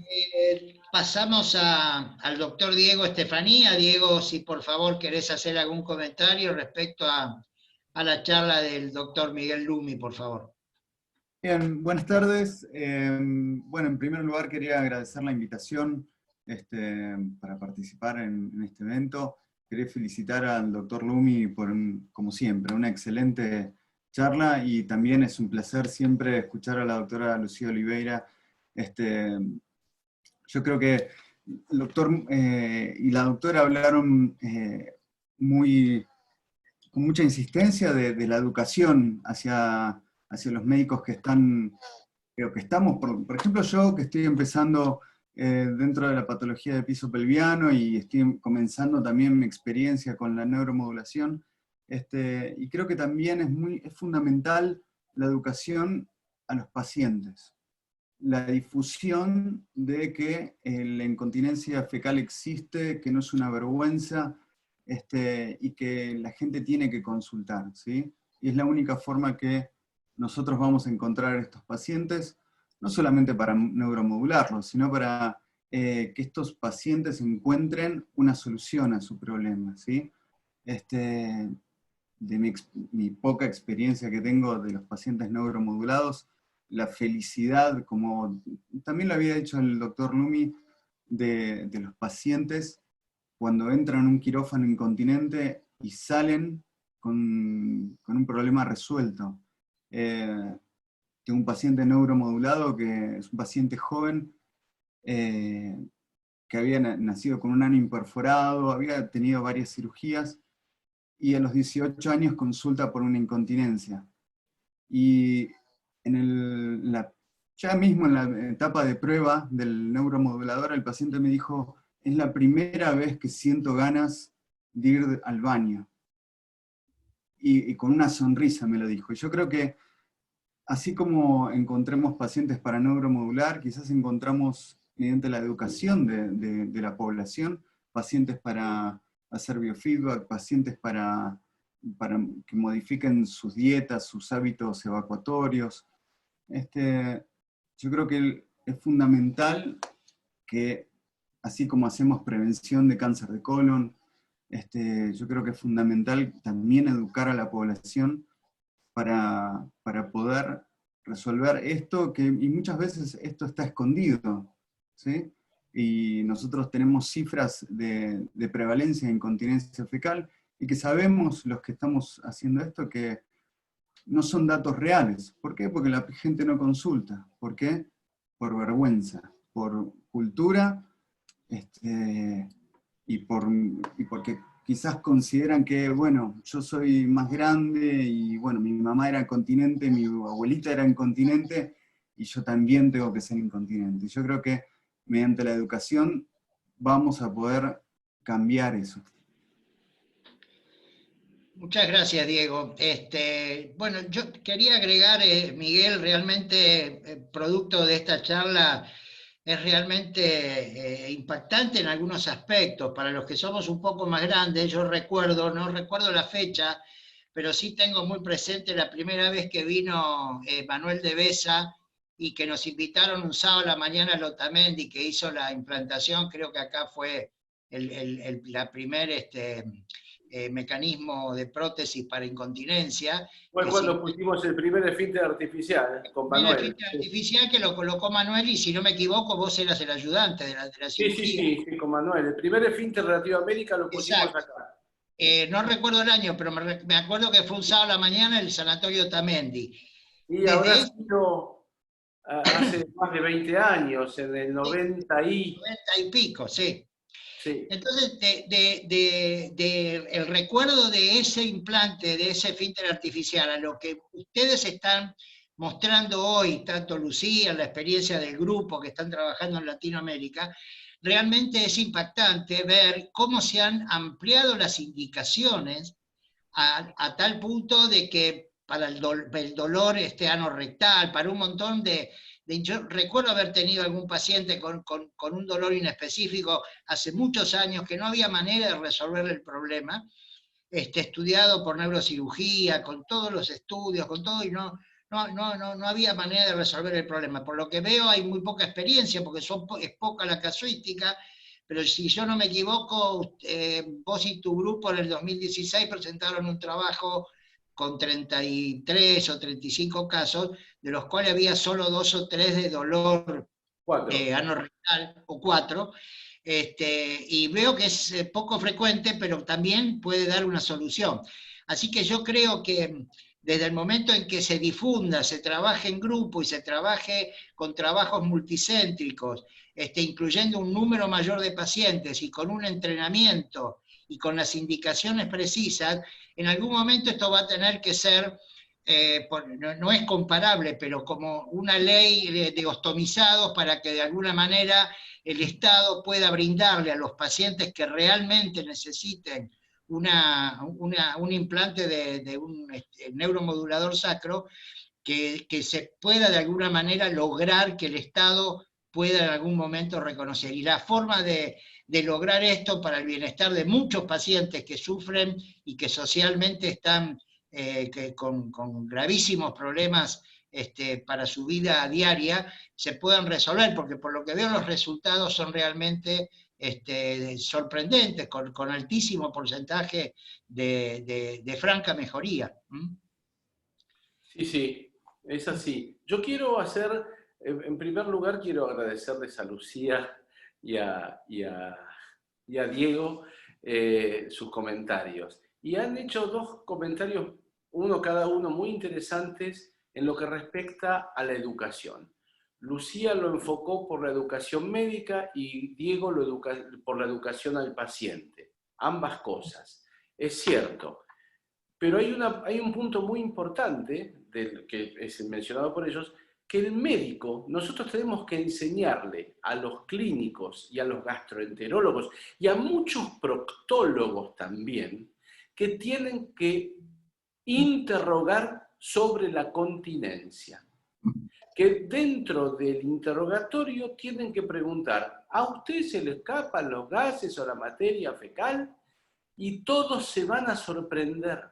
Pasamos al doctor Diego Estefanía. Diego, si por favor querés hacer algún comentario respecto a la charla del doctor Miguel Lumi, por favor. Bien, buenas tardes. Bueno, en primer lugar quería agradecer la invitación para participar en este evento. Quería felicitar al doctor Lumi por, como siempre, una excelente charla, y también es un placer siempre escuchar a la doctora Lucía Oliveira. Yo creo que el doctor y la doctora hablaron con mucha insistencia de la educación hacia los médicos que estamos, por ejemplo, yo que estoy empezando dentro de la patología de piso pelviano y estoy comenzando también mi experiencia con la neuromodulación, y creo que también es fundamental la educación a los pacientes. La difusión de que la incontinencia fecal existe, que no es una vergüenza, y que la gente tiene que consultar, ¿sí? Y es la única forma que nosotros vamos a encontrar a estos pacientes, no solamente para neuromodularlos, sino para que estos pacientes encuentren una solución a su problema, ¿sí? De mi poca experiencia que tengo de los pacientes neuromodulados, la felicidad, como también lo había dicho el doctor Lumi, de los pacientes cuando entran en un quirófano incontinente y salen con un problema resuelto. Tengo un paciente neuromodulado que es un paciente joven que había nacido con un ano imperforado, había tenido varias cirugías, y a los 18 años consulta por una incontinencia. Y ya mismo en la etapa de prueba del neuromodulador, el paciente me dijo: es la primera vez que siento ganas de ir al baño. Y con una sonrisa me lo dijo. Y yo creo que así como encontremos pacientes para neuromodular, quizás encontramos, mediante la educación de la población, pacientes para hacer biofeedback, pacientes para que modifiquen sus dietas, sus hábitos evacuatorios. Yo creo que es fundamental que, así como hacemos prevención de cáncer de colon, yo creo que es fundamental también educar a la población para poder resolver esto, y muchas veces esto está escondido, ¿sí? Y nosotros tenemos cifras de prevalencia de incontinencia fecal, y que sabemos, los que estamos haciendo esto, que no son datos reales. ¿Por qué? Porque la gente no consulta. ¿Por qué? Por vergüenza, por cultura, y porque quizás consideran que, bueno, yo soy más grande, y bueno, mi mamá era incontinente, mi abuelita era incontinente, y yo también tengo que ser incontinente. Y yo creo que mediante la educación vamos a poder cambiar eso. Muchas gracias, Diego. Bueno, yo quería agregar, Miguel, realmente producto de esta charla es realmente impactante en algunos aspectos. Para los que somos un poco más grandes, yo recuerdo, no recuerdo la fecha, pero sí tengo muy presente la primera vez que vino Manuel de Besa y que nos invitaron un sábado a la mañana a Otamendi, que hizo la implantación. Creo que acá fue la primer mecanismo de prótesis para incontinencia. Fue cuando pusimos el primer esfínter artificial con El Manuel. esfínter artificial que lo colocó Manuel, y si no me equivoco, vos eras el ayudante de la cirugía. Sí, con Manuel. El primer esfínter de Latinoamérica lo pusimos acá. No recuerdo el año, pero me acuerdo que fue un sábado a la mañana en el Sanatorio Otamendi. Y ahora ha sido hace más de 20 años, en el 90 y pico, sí. Sí. Entonces, el recuerdo de ese implante, de ese esfínter artificial, a lo que ustedes están mostrando hoy, tanto Lucía, la experiencia del grupo que están trabajando en Latinoamérica, realmente es impactante ver cómo se han ampliado las indicaciones a tal punto de que para el dolor anorrectal, para un montón yo recuerdo haber tenido algún paciente con un dolor inespecífico hace muchos años que no había manera de resolver el problema, estudiado por neurocirugía, con todos los estudios, con todo, y no había manera de resolver el problema. Por lo que veo hay muy poca experiencia, porque es poca la casuística, pero si yo no me equivoco, vos y tu grupo en el 2016 presentaron un trabajo con 33 o 35 casos, de los cuales había solo 2 o 3 de dolor anorrectal, o 4, y veo que es poco frecuente, pero también puede dar una solución. Así que yo creo que desde el momento en que se difunda, se trabaje en grupo y se trabaje con trabajos multicéntricos, incluyendo un número mayor de pacientes y con un entrenamiento y con las indicaciones precisas, en algún momento esto va a tener que ser, no es comparable, pero como una ley de ostomizados, para que de alguna manera el Estado pueda brindarle a los pacientes que realmente necesiten un implante de un neuromodulador sacro, que se pueda de alguna manera lograr que el Estado pueda en algún momento reconocer. Y la forma de lograr esto para el bienestar de muchos pacientes que sufren y que socialmente están con gravísimos problemas para su vida diaria, se puedan resolver, porque por lo que veo los resultados son realmente sorprendentes, con altísimo porcentaje de franca mejoría. Sí, es así. Yo quiero hacer, en primer lugar, quiero agradecerles a Lucía y a Diego sus comentarios. Y han hecho 2 comentarios, uno cada uno, muy interesantes en lo que respecta a la educación. Lucía lo enfocó por la educación médica y Diego por la educación al paciente. Ambas cosas. Es cierto. Pero hay un punto muy importante, que es mencionado por ellos, que el médico, nosotros tenemos que enseñarle a los clínicos y a los gastroenterólogos y a muchos proctólogos también, que tienen que interrogar sobre la continencia. Que dentro del interrogatorio tienen que preguntar, a usted se le escapan los gases o la materia fecal y todos se van a sorprender.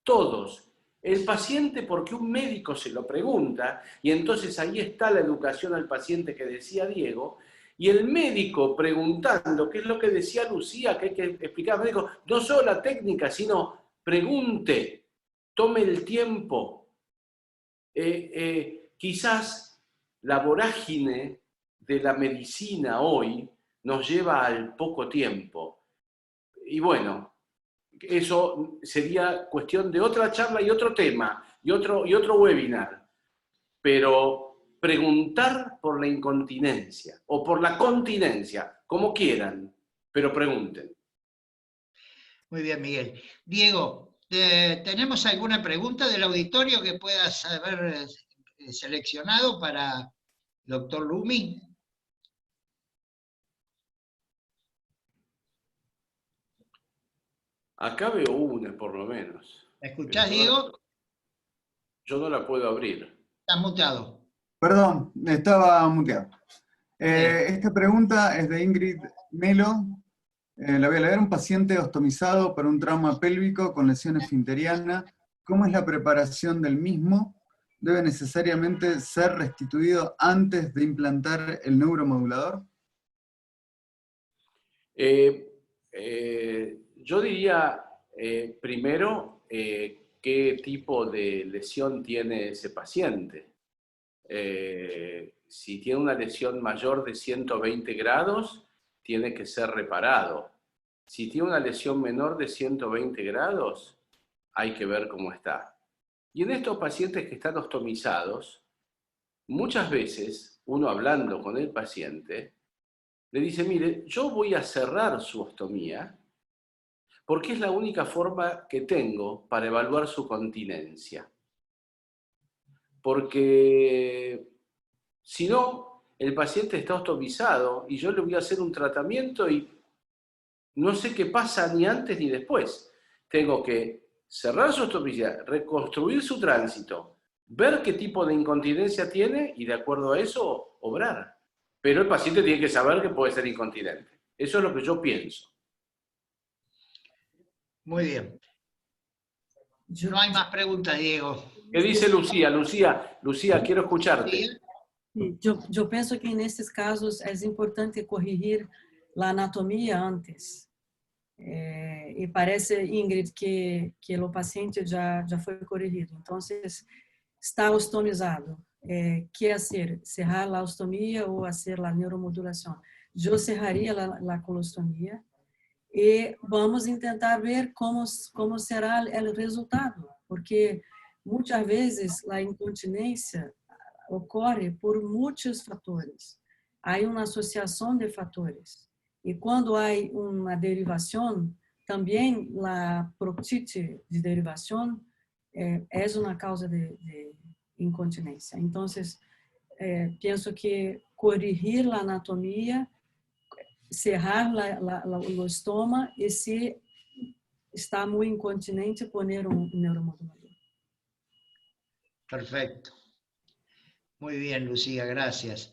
Todos. El paciente, porque un médico se lo pregunta, y entonces ahí está la educación al paciente que decía Diego, y el médico preguntando, que es lo que decía Lucía, que hay que explicar al médico, no solo la técnica, sino pregunte, tome el tiempo. Quizás la vorágine de la medicina hoy nos lleva al poco tiempo. Y bueno, eso sería cuestión de otra charla y otro tema, y otro webinar. Pero preguntar por la incontinencia, o por la continencia, como quieran, pero pregunten. Muy bien, Miguel. Diego, ¿tenemos alguna pregunta del auditorio que puedas haber seleccionado para el doctor Lumi? Acá veo una, por lo menos. ¿Me escuchás, Diego? Yo no la puedo abrir. Estás muteado. Perdón, estaba muteado. Esta pregunta es de Ingrid Melo. La voy a leer. Un paciente ostomizado por un trauma pélvico con lesión esfinteriana. ¿Cómo es la preparación del mismo? ¿Debe necesariamente ser restituido antes de implantar el neuromodulador? Yo diría, primero, qué tipo de lesión tiene ese paciente. Si tiene una lesión mayor de 120 grados, tiene que ser reparado. Si tiene una lesión menor de 120 grados, hay que ver cómo está. Y en estos pacientes que están ostomizados, muchas veces, uno hablando con el paciente, le dice, mire, yo voy a cerrar su ostomía porque es la única forma que tengo para evaluar su continencia. Porque si no, el paciente está ostomizado y yo le voy a hacer un tratamiento y no sé qué pasa ni antes ni después. Tengo que cerrar su ostomía, reconstruir su tránsito, ver qué tipo de incontinencia tiene y de acuerdo a eso, obrar. Pero el paciente tiene que saber que puede ser incontinente. Eso es lo que yo pienso. Muy bien. No hay más preguntas, Diego. ¿Qué dice Lucía? Lucía, quiero escucharte. Eu penso que nesses casos é importante corrigir a anatomia antes. E parece, Ingrid, que o paciente já foi corrigido. Então, está ostomizado. Que fazer? Cerrar a ostomia ou fazer a neuromodulação? Eu cerraria a colostomia e vamos tentar ver como será o resultado, porque muitas vezes a incontinência ocorre por muitos fatores. Há uma associação de fatores. E quando há uma derivação, também a proctite de derivação é uma causa de incontinência. Então, penso que corrigir a anatomia, cerrar o estômago e, se está muito incontinente, poner um neuromodulador. Perfecto. Muy bien, Lucía, gracias.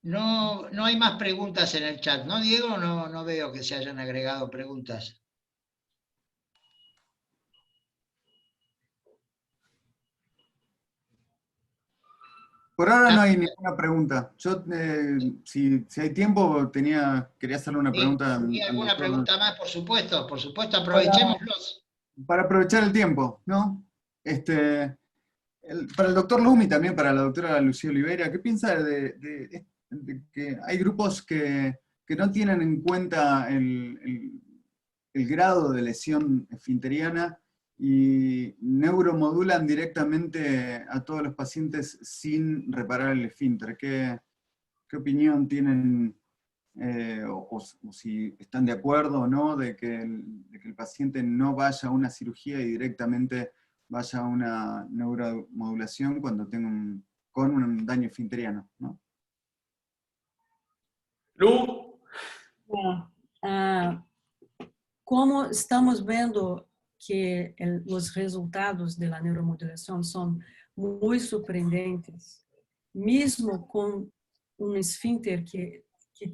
No hay más preguntas en el chat, ¿no, Diego? No veo que se hayan agregado preguntas. Por ahora no hay ninguna pregunta. Yo, si hay tiempo, quería hacerle una pregunta. ¿Hay alguna pregunta más? Por supuesto, aprovechémoslos. Para aprovechar el tiempo, ¿no? Para el doctor Lumi, también para la doctora Lucía Oliveira, ¿qué piensa de que hay grupos que no tienen en cuenta el grado de lesión esfinteriana y neuromodulan directamente a todos los pacientes sin reparar el esfínter? ¿Qué opinión tienen, o si están de acuerdo o no, de que el paciente no vaya a una cirugía y directamente vaya a una neuromodulación cuando tenga con un daño esfinteriano, ¿no? Lu. Como estamos vendo que os resultados da neuromodulação são muito surpreendentes, mesmo com un esfínter que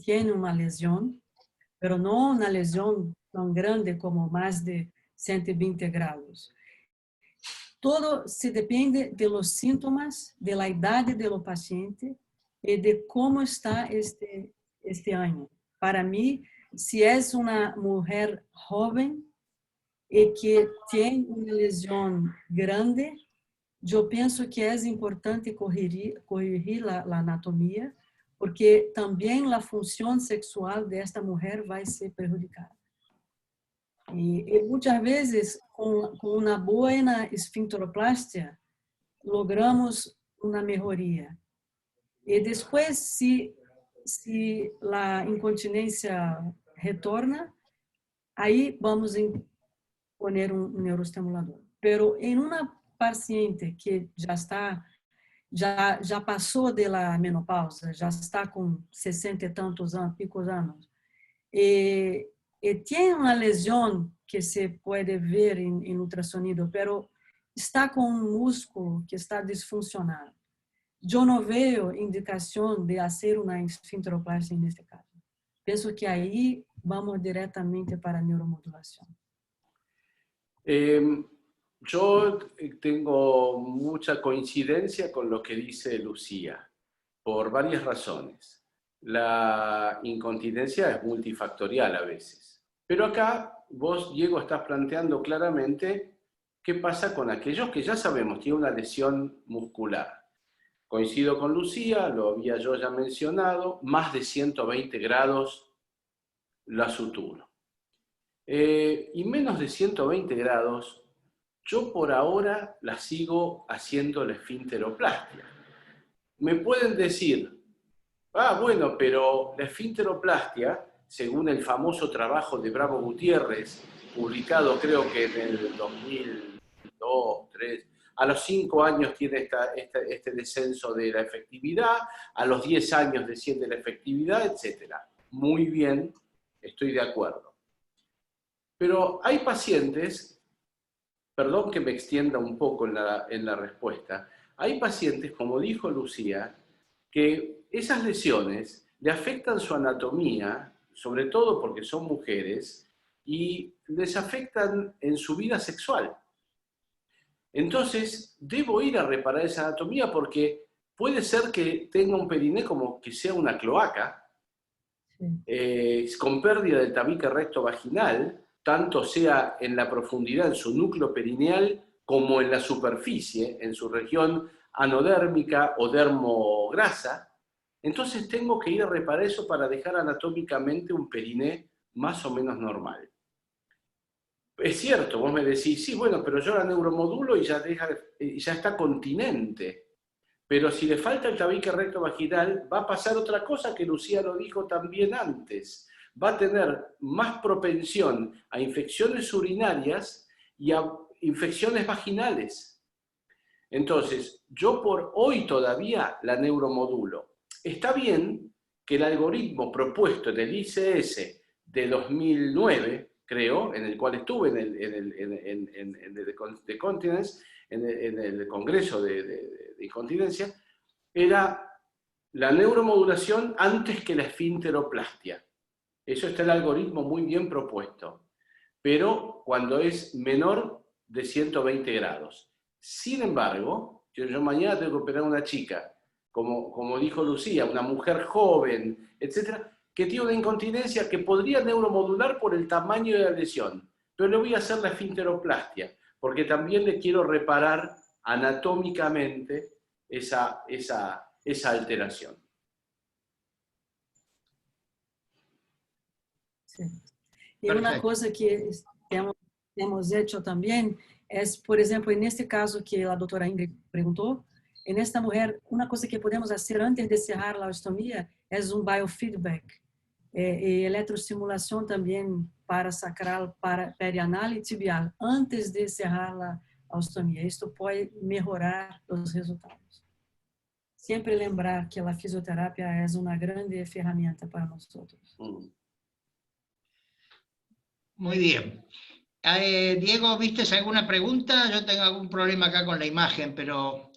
tiene una lesión, pero no una lesión tan grande como más de 120 grados. Todo se depende de los síntomas, de la edad de los pacientes y de cómo está este año. Para mí, si es una mujer joven y que tiene una lesión grande, yo pienso que es importante corregir la anatomía, porque también la función sexual de esta mujer va a ser perjudicada. Y muchas veces con una buena esfincteroplastia logramos una mejoría. Y después, si la incontinencia retorna, ahí vamos a poner un neuroestimulador. Pero en una paciente que ya pasó de la menopausa, ya está con 60 y tantos picos años, tiene una lesión que se puede ver en ultrasonido, pero está con un músculo que está disfuncional. Yo no veo indicación de hacer una esfincteroplastia en este caso. Pienso que ahí vamos directamente para neuromodulación. Yo tengo mucha coincidencia con lo que dice Lucía, por varias razones. La incontinencia es multifactorial a veces. Pero acá vos, Diego, estás planteando claramente qué pasa con aquellos que ya sabemos, tienen una lesión muscular. Coincido con Lucía, lo había yo ya mencionado, más de 120 grados la sutura. Y menos de 120 grados, yo por ahora la sigo haciendo la esfinteroplastia. Me pueden decir, bueno, pero la esfinteroplastia, según el famoso trabajo de Bravo Gutiérrez, publicado creo que en el 2002, 2003, a los 5 años tiene este descenso de la efectividad, a los 10 años desciende la efectividad, etc. Muy bien, estoy de acuerdo. Pero hay pacientes, perdón que me extienda un poco en la respuesta, hay pacientes, como dijo Lucía, que esas lesiones le afectan su anatomía, sobre todo porque son mujeres, y les afectan en su vida sexual. Entonces, debo ir a reparar esa anatomía porque puede ser que tenga un periné como que sea una cloaca, con pérdida del tabique recto vaginal, tanto sea en la profundidad, en su núcleo perineal, como en la superficie, en su región anodérmica o dermograsa. Entonces tengo que ir a reparar eso para dejar anatómicamente un periné más o menos normal. Es cierto, vos me decís, sí, bueno, pero yo la neuromodulo y ya está continente. Pero si le falta el tabique recto vaginal, va a pasar otra cosa que Lucía lo dijo también antes. Va a tener más propensión a infecciones urinarias y a infecciones vaginales. Entonces, yo por hoy todavía la neuromodulo. Está bien que el algoritmo propuesto en el ICS de 2009, creo, en el cual estuve en el Continence, en el Congreso de Incontinencia, era la neuromodulación antes que la esfinteroplastia. Eso está el algoritmo muy bien propuesto, pero cuando es menor de 120 grados. Sin embargo, yo mañana tengo que operar a una chica, como dijo Lucía, una mujer joven, etcétera, que tiene una incontinencia que podría neuromodular por el tamaño de la lesión, pero le voy a hacer la esfinteroplastia, porque también le quiero reparar anatómicamente esa alteración. Sí. Y una cosa que hemos hecho también es, por ejemplo, en este caso que la doctora Ingrid preguntó, en esta mujer, una cosa que podemos hacer antes de cerrar la ostomía es un biofeedback. Y electroestimulación también para sacral, para perianal y tibial, antes de cerrar la ostomía. Esto puede mejorar los resultados. Siempre lembrar que la fisioterapia es una grande herramienta para nosotros. Muy bien. Diego, ¿viste alguna pregunta? Yo tengo algún problema acá con la imagen, pero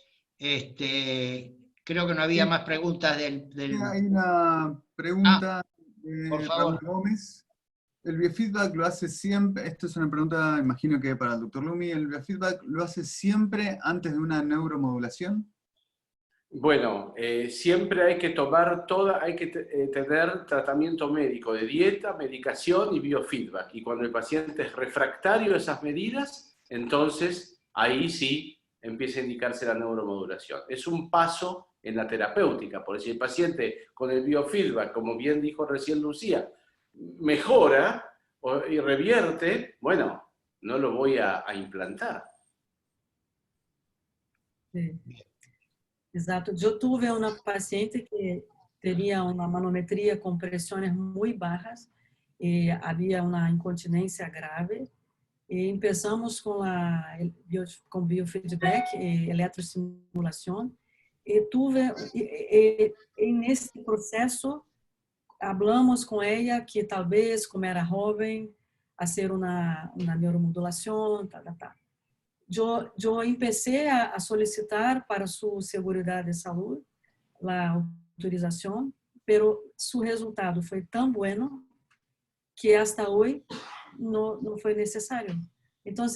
Creo que no había más preguntas Hay una pregunta de por favor. Raúl Gómez. ¿El biofeedback lo hace siempre? Esto es una pregunta, imagino que para el doctor Lumi. ¿El biofeedback lo hace siempre antes de una neuromodulación? Bueno, siempre hay que tomar tener tratamiento médico de dieta, medicación y biofeedback. Y cuando el paciente es refractario a esas medidas, entonces ahí sí empieza a indicarse la neuromodulación. Es un paso en la terapéutica, porque si el paciente con el biofeedback, como bien dijo recién Lucía, mejora y revierte, bueno, no lo voy a implantar. Sí. Exato. Eu tive uma paciente que teria uma manometria com pressões muito baixas e havia uma incontinência grave. E começamos com biofeedback e eletroestimulação. E nesse processo, falamos com ela que talvez, como era jovem, fazer uma neuromodulação, Eu comecei a solicitar para sua seguridade de saúde a autorização, pero seu resultado foi tão bueno que hasta hoje não foi necessário. Então,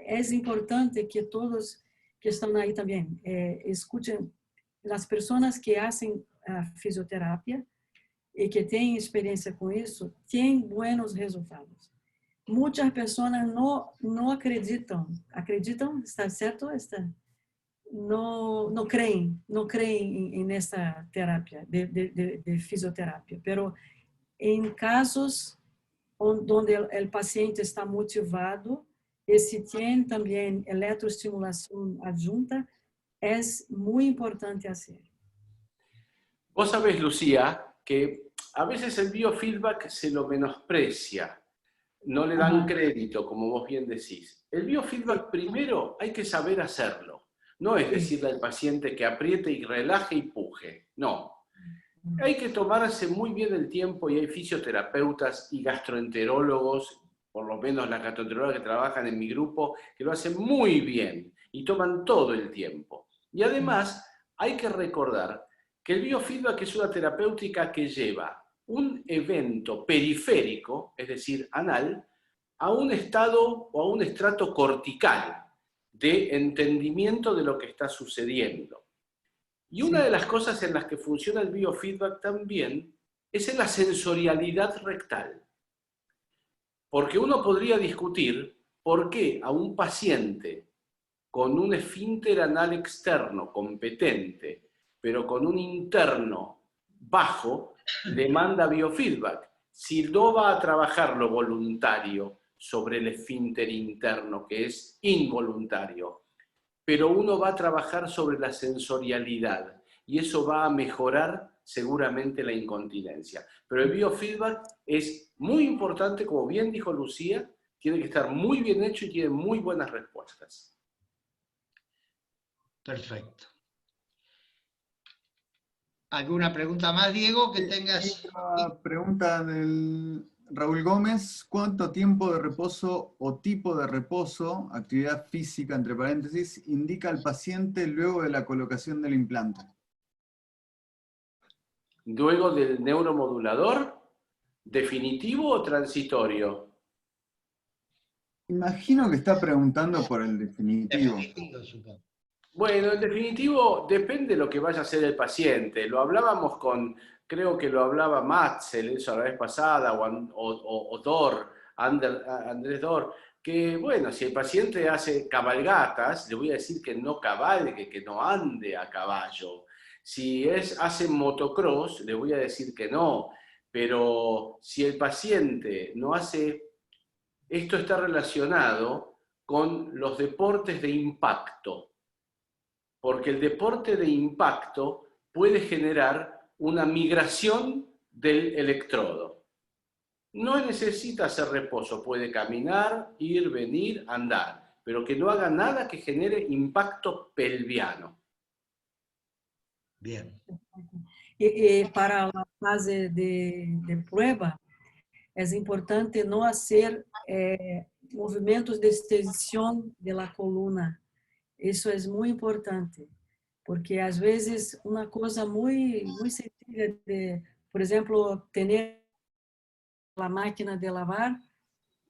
é importante que todos que estão aí também escutem as pessoas que fazem a fisioterapia e que têm experiência com isso, têm bons resultados. Muitas pessoas não acreditam. Acreditam? Está certo? Não creem nessa terapia, de fisioterapia. Pero em casos onde o paciente está motivado e se tem também eletroestimulação adjunta, é muito importante fazer. Vos sabés, Lucía, que a veces el biofeedback se lo menosprecia. No le dan crédito, como vos bien decís. El biofeedback primero hay que saber hacerlo. No es decirle al paciente que apriete y relaje y puje. No. Hay que tomarse muy bien el tiempo y hay fisioterapeutas y gastroenterólogos, por lo menos las gastroenterólogas que trabajan en mi grupo, que lo hacen muy bien y toman todo el tiempo. Y además hay que recordar que el biofeedback es una terapéutica que lleva un evento periférico, es decir, anal, a un estado o a un estrato cortical de entendimiento de lo que está sucediendo. Y una de las cosas en las que funciona el biofeedback también es en la sensorialidad rectal. Porque uno podría discutir por qué a un paciente con un esfínter anal externo competente, pero con un interno bajo, demanda biofeedback, si no va a trabajar lo voluntario sobre el esfínter interno, que es involuntario, pero uno va a trabajar sobre la sensorialidad y eso va a mejorar seguramente la incontinencia. Pero el biofeedback es muy importante, como bien dijo Lucía, tiene que estar muy bien hecho y tiene muy buenas respuestas. Perfecto. ¿Alguna pregunta más, Diego, que tengas? Otra pregunta del Raúl Gómez. ¿Cuánto tiempo de reposo o tipo de reposo, actividad física, entre paréntesis, indica al paciente luego de la colocación del implante? Luego del neuromodulador, ¿definitivo o transitorio? Imagino que está preguntando por el definitivo. Definitivo, supongo. Bueno, en definitivo depende de lo que vaya a hacer el paciente. Lo hablábamos creo que lo hablaba Matzel eso la vez pasada, o Dor, Andrés Dor, que bueno, si el paciente hace cabalgatas, le voy a decir que no cabalgue, que no ande a caballo. Si hace motocross, le voy a decir que no. Pero si el paciente no hace, esto está relacionado con los deportes de impacto. Porque el deporte de impacto puede generar una migración del electrodo. No necesita hacer reposo, puede caminar, ir, venir, andar, pero que no haga nada que genere impacto pelviano. Bien. E para a fase de prueba, é importante não fazer movimentos de extensão da coluna. Isso é muito importante, porque às vezes uma coisa muito sencilla de, por exemplo, ter a máquina de lavar,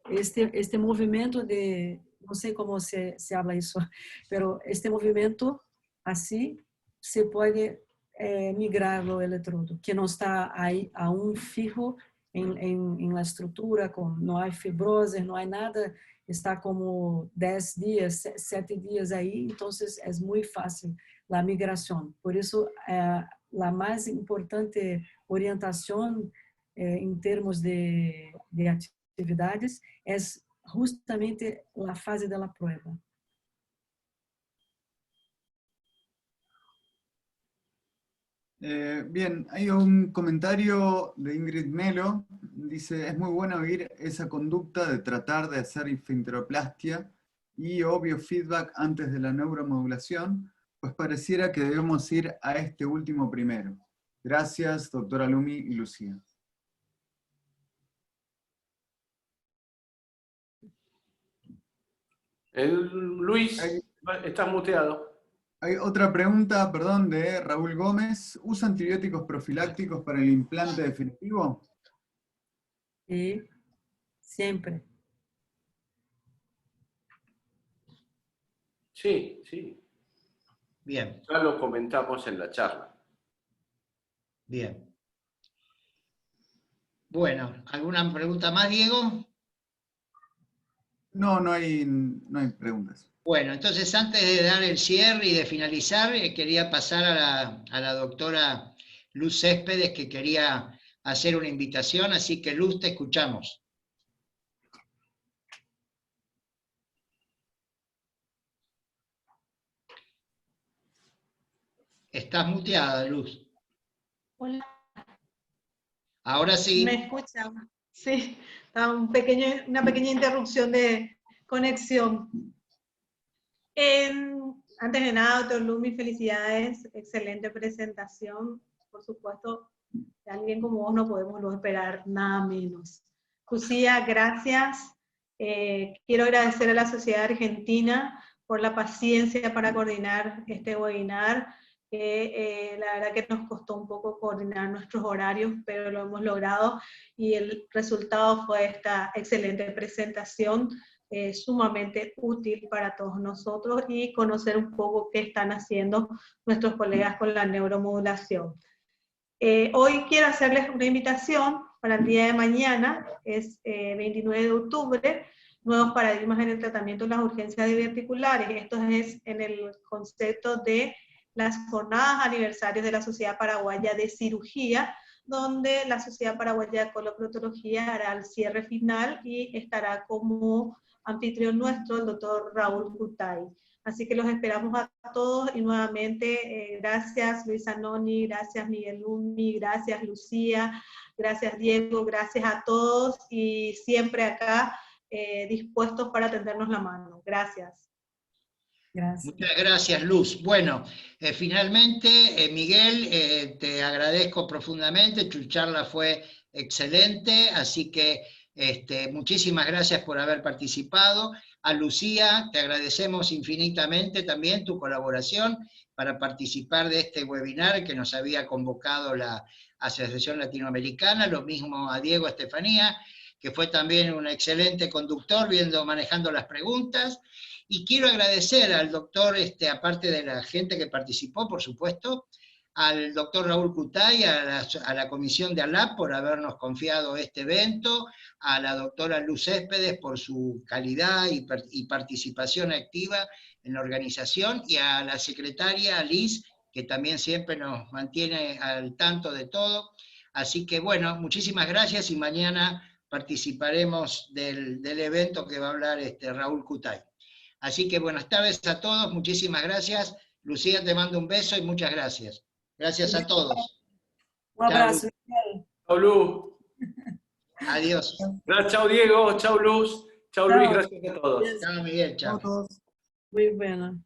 este movimento de, não sei como se habla isso, pero este movimento assim se pode migrar o eletrodo, que não está aí aún fijo em la estrutura, não há fibrose, não há nada, está como 10 dias, 7 dias aí, então é muito fácil a migração. Por isso, a mais importante orientação em termos de actividades é justamente a fase da prueba. Bien, hay un comentario de Ingrid Melo, dice, es muy bueno oír esa conducta de tratar de hacer esfinteroplastia y obvio feedback antes de la neuromodulación, pues pareciera que debemos ir a este último primero. Gracias, doctora Lumi y Lucía. Luis, estás muteado. Hay otra pregunta, perdón, de Raúl Gómez. ¿Usa antibióticos profilácticos para el implante definitivo? Sí, siempre. Sí, sí. Bien, Ya lo comentamos en la charla. bien. Bueno, ¿alguna pregunta más, Diego? No, no hay preguntas. Bueno, entonces antes de dar el cierre y de finalizar, quería pasar a la doctora Luz Céspedes, que quería hacer una invitación, así que Luz, te escuchamos. Estás muteada, Luz. Hola, Ahora sí. ¿me escuchan? Sí, está una pequeña interrupción de conexión. Antes de nada, doctor Lumi, felicidades, excelente presentación. Por supuesto, de alguien como vos no podemos no esperar nada menos. Lucía, gracias. Quiero agradecer a la Sociedad Argentina por la paciencia para coordinar este webinar. La verdad que nos costó un poco coordinar nuestros horarios, pero lo hemos logrado y el resultado fue esta excelente presentación, sumamente útil para todos nosotros y conocer un poco qué están haciendo nuestros colegas con la neuromodulación. Hoy quiero hacerles una invitación para el día de mañana, es 29 de octubre, nuevos paradigmas en el tratamiento de las urgencias diverticulares. Esto es en el concepto de las jornadas aniversarios de la Sociedad Paraguaya de Cirugía, donde la Sociedad Paraguaya de Coloproctología hará el cierre final y estará como anfitrión nuestro el doctor Raúl Cutay. Así que los esperamos a todos y nuevamente gracias Luis Anoni, gracias Miguel Lumi, gracias Lucía, gracias Diego, gracias a todos y siempre acá dispuestos para tendernos la mano. Gracias. Gracias. Muchas gracias, Luz. Bueno, finalmente, Miguel, te agradezco profundamente, tu charla fue excelente, así que muchísimas gracias por haber participado. A Lucía, te agradecemos infinitamente también tu colaboración para participar de este webinar que nos había convocado la Asociación Latinoamericana, lo mismo a Diego Estefanía, que fue también un excelente conductor manejando las preguntas. Y quiero agradecer al doctor, aparte de la gente que participó, por supuesto, al doctor Raúl Cutay, a la comisión de ALAP por habernos confiado este evento, a la doctora Luz Céspedes por su calidad y participación activa en la organización, y a la secretaria Liz, que también siempre nos mantiene al tanto de todo. Así que bueno, muchísimas gracias y mañana participaremos del evento que va a hablar Raúl Cutay. Así que buenas tardes a todos, muchísimas gracias. Lucía, te mando un beso y muchas gracias. Gracias a todos. Un abrazo. Chao, Luz. Adiós. Chao, Diego. Chao, Luz. Chao, Luis. Gracias a todos. Chao, Miguel. Chao. Muy bueno.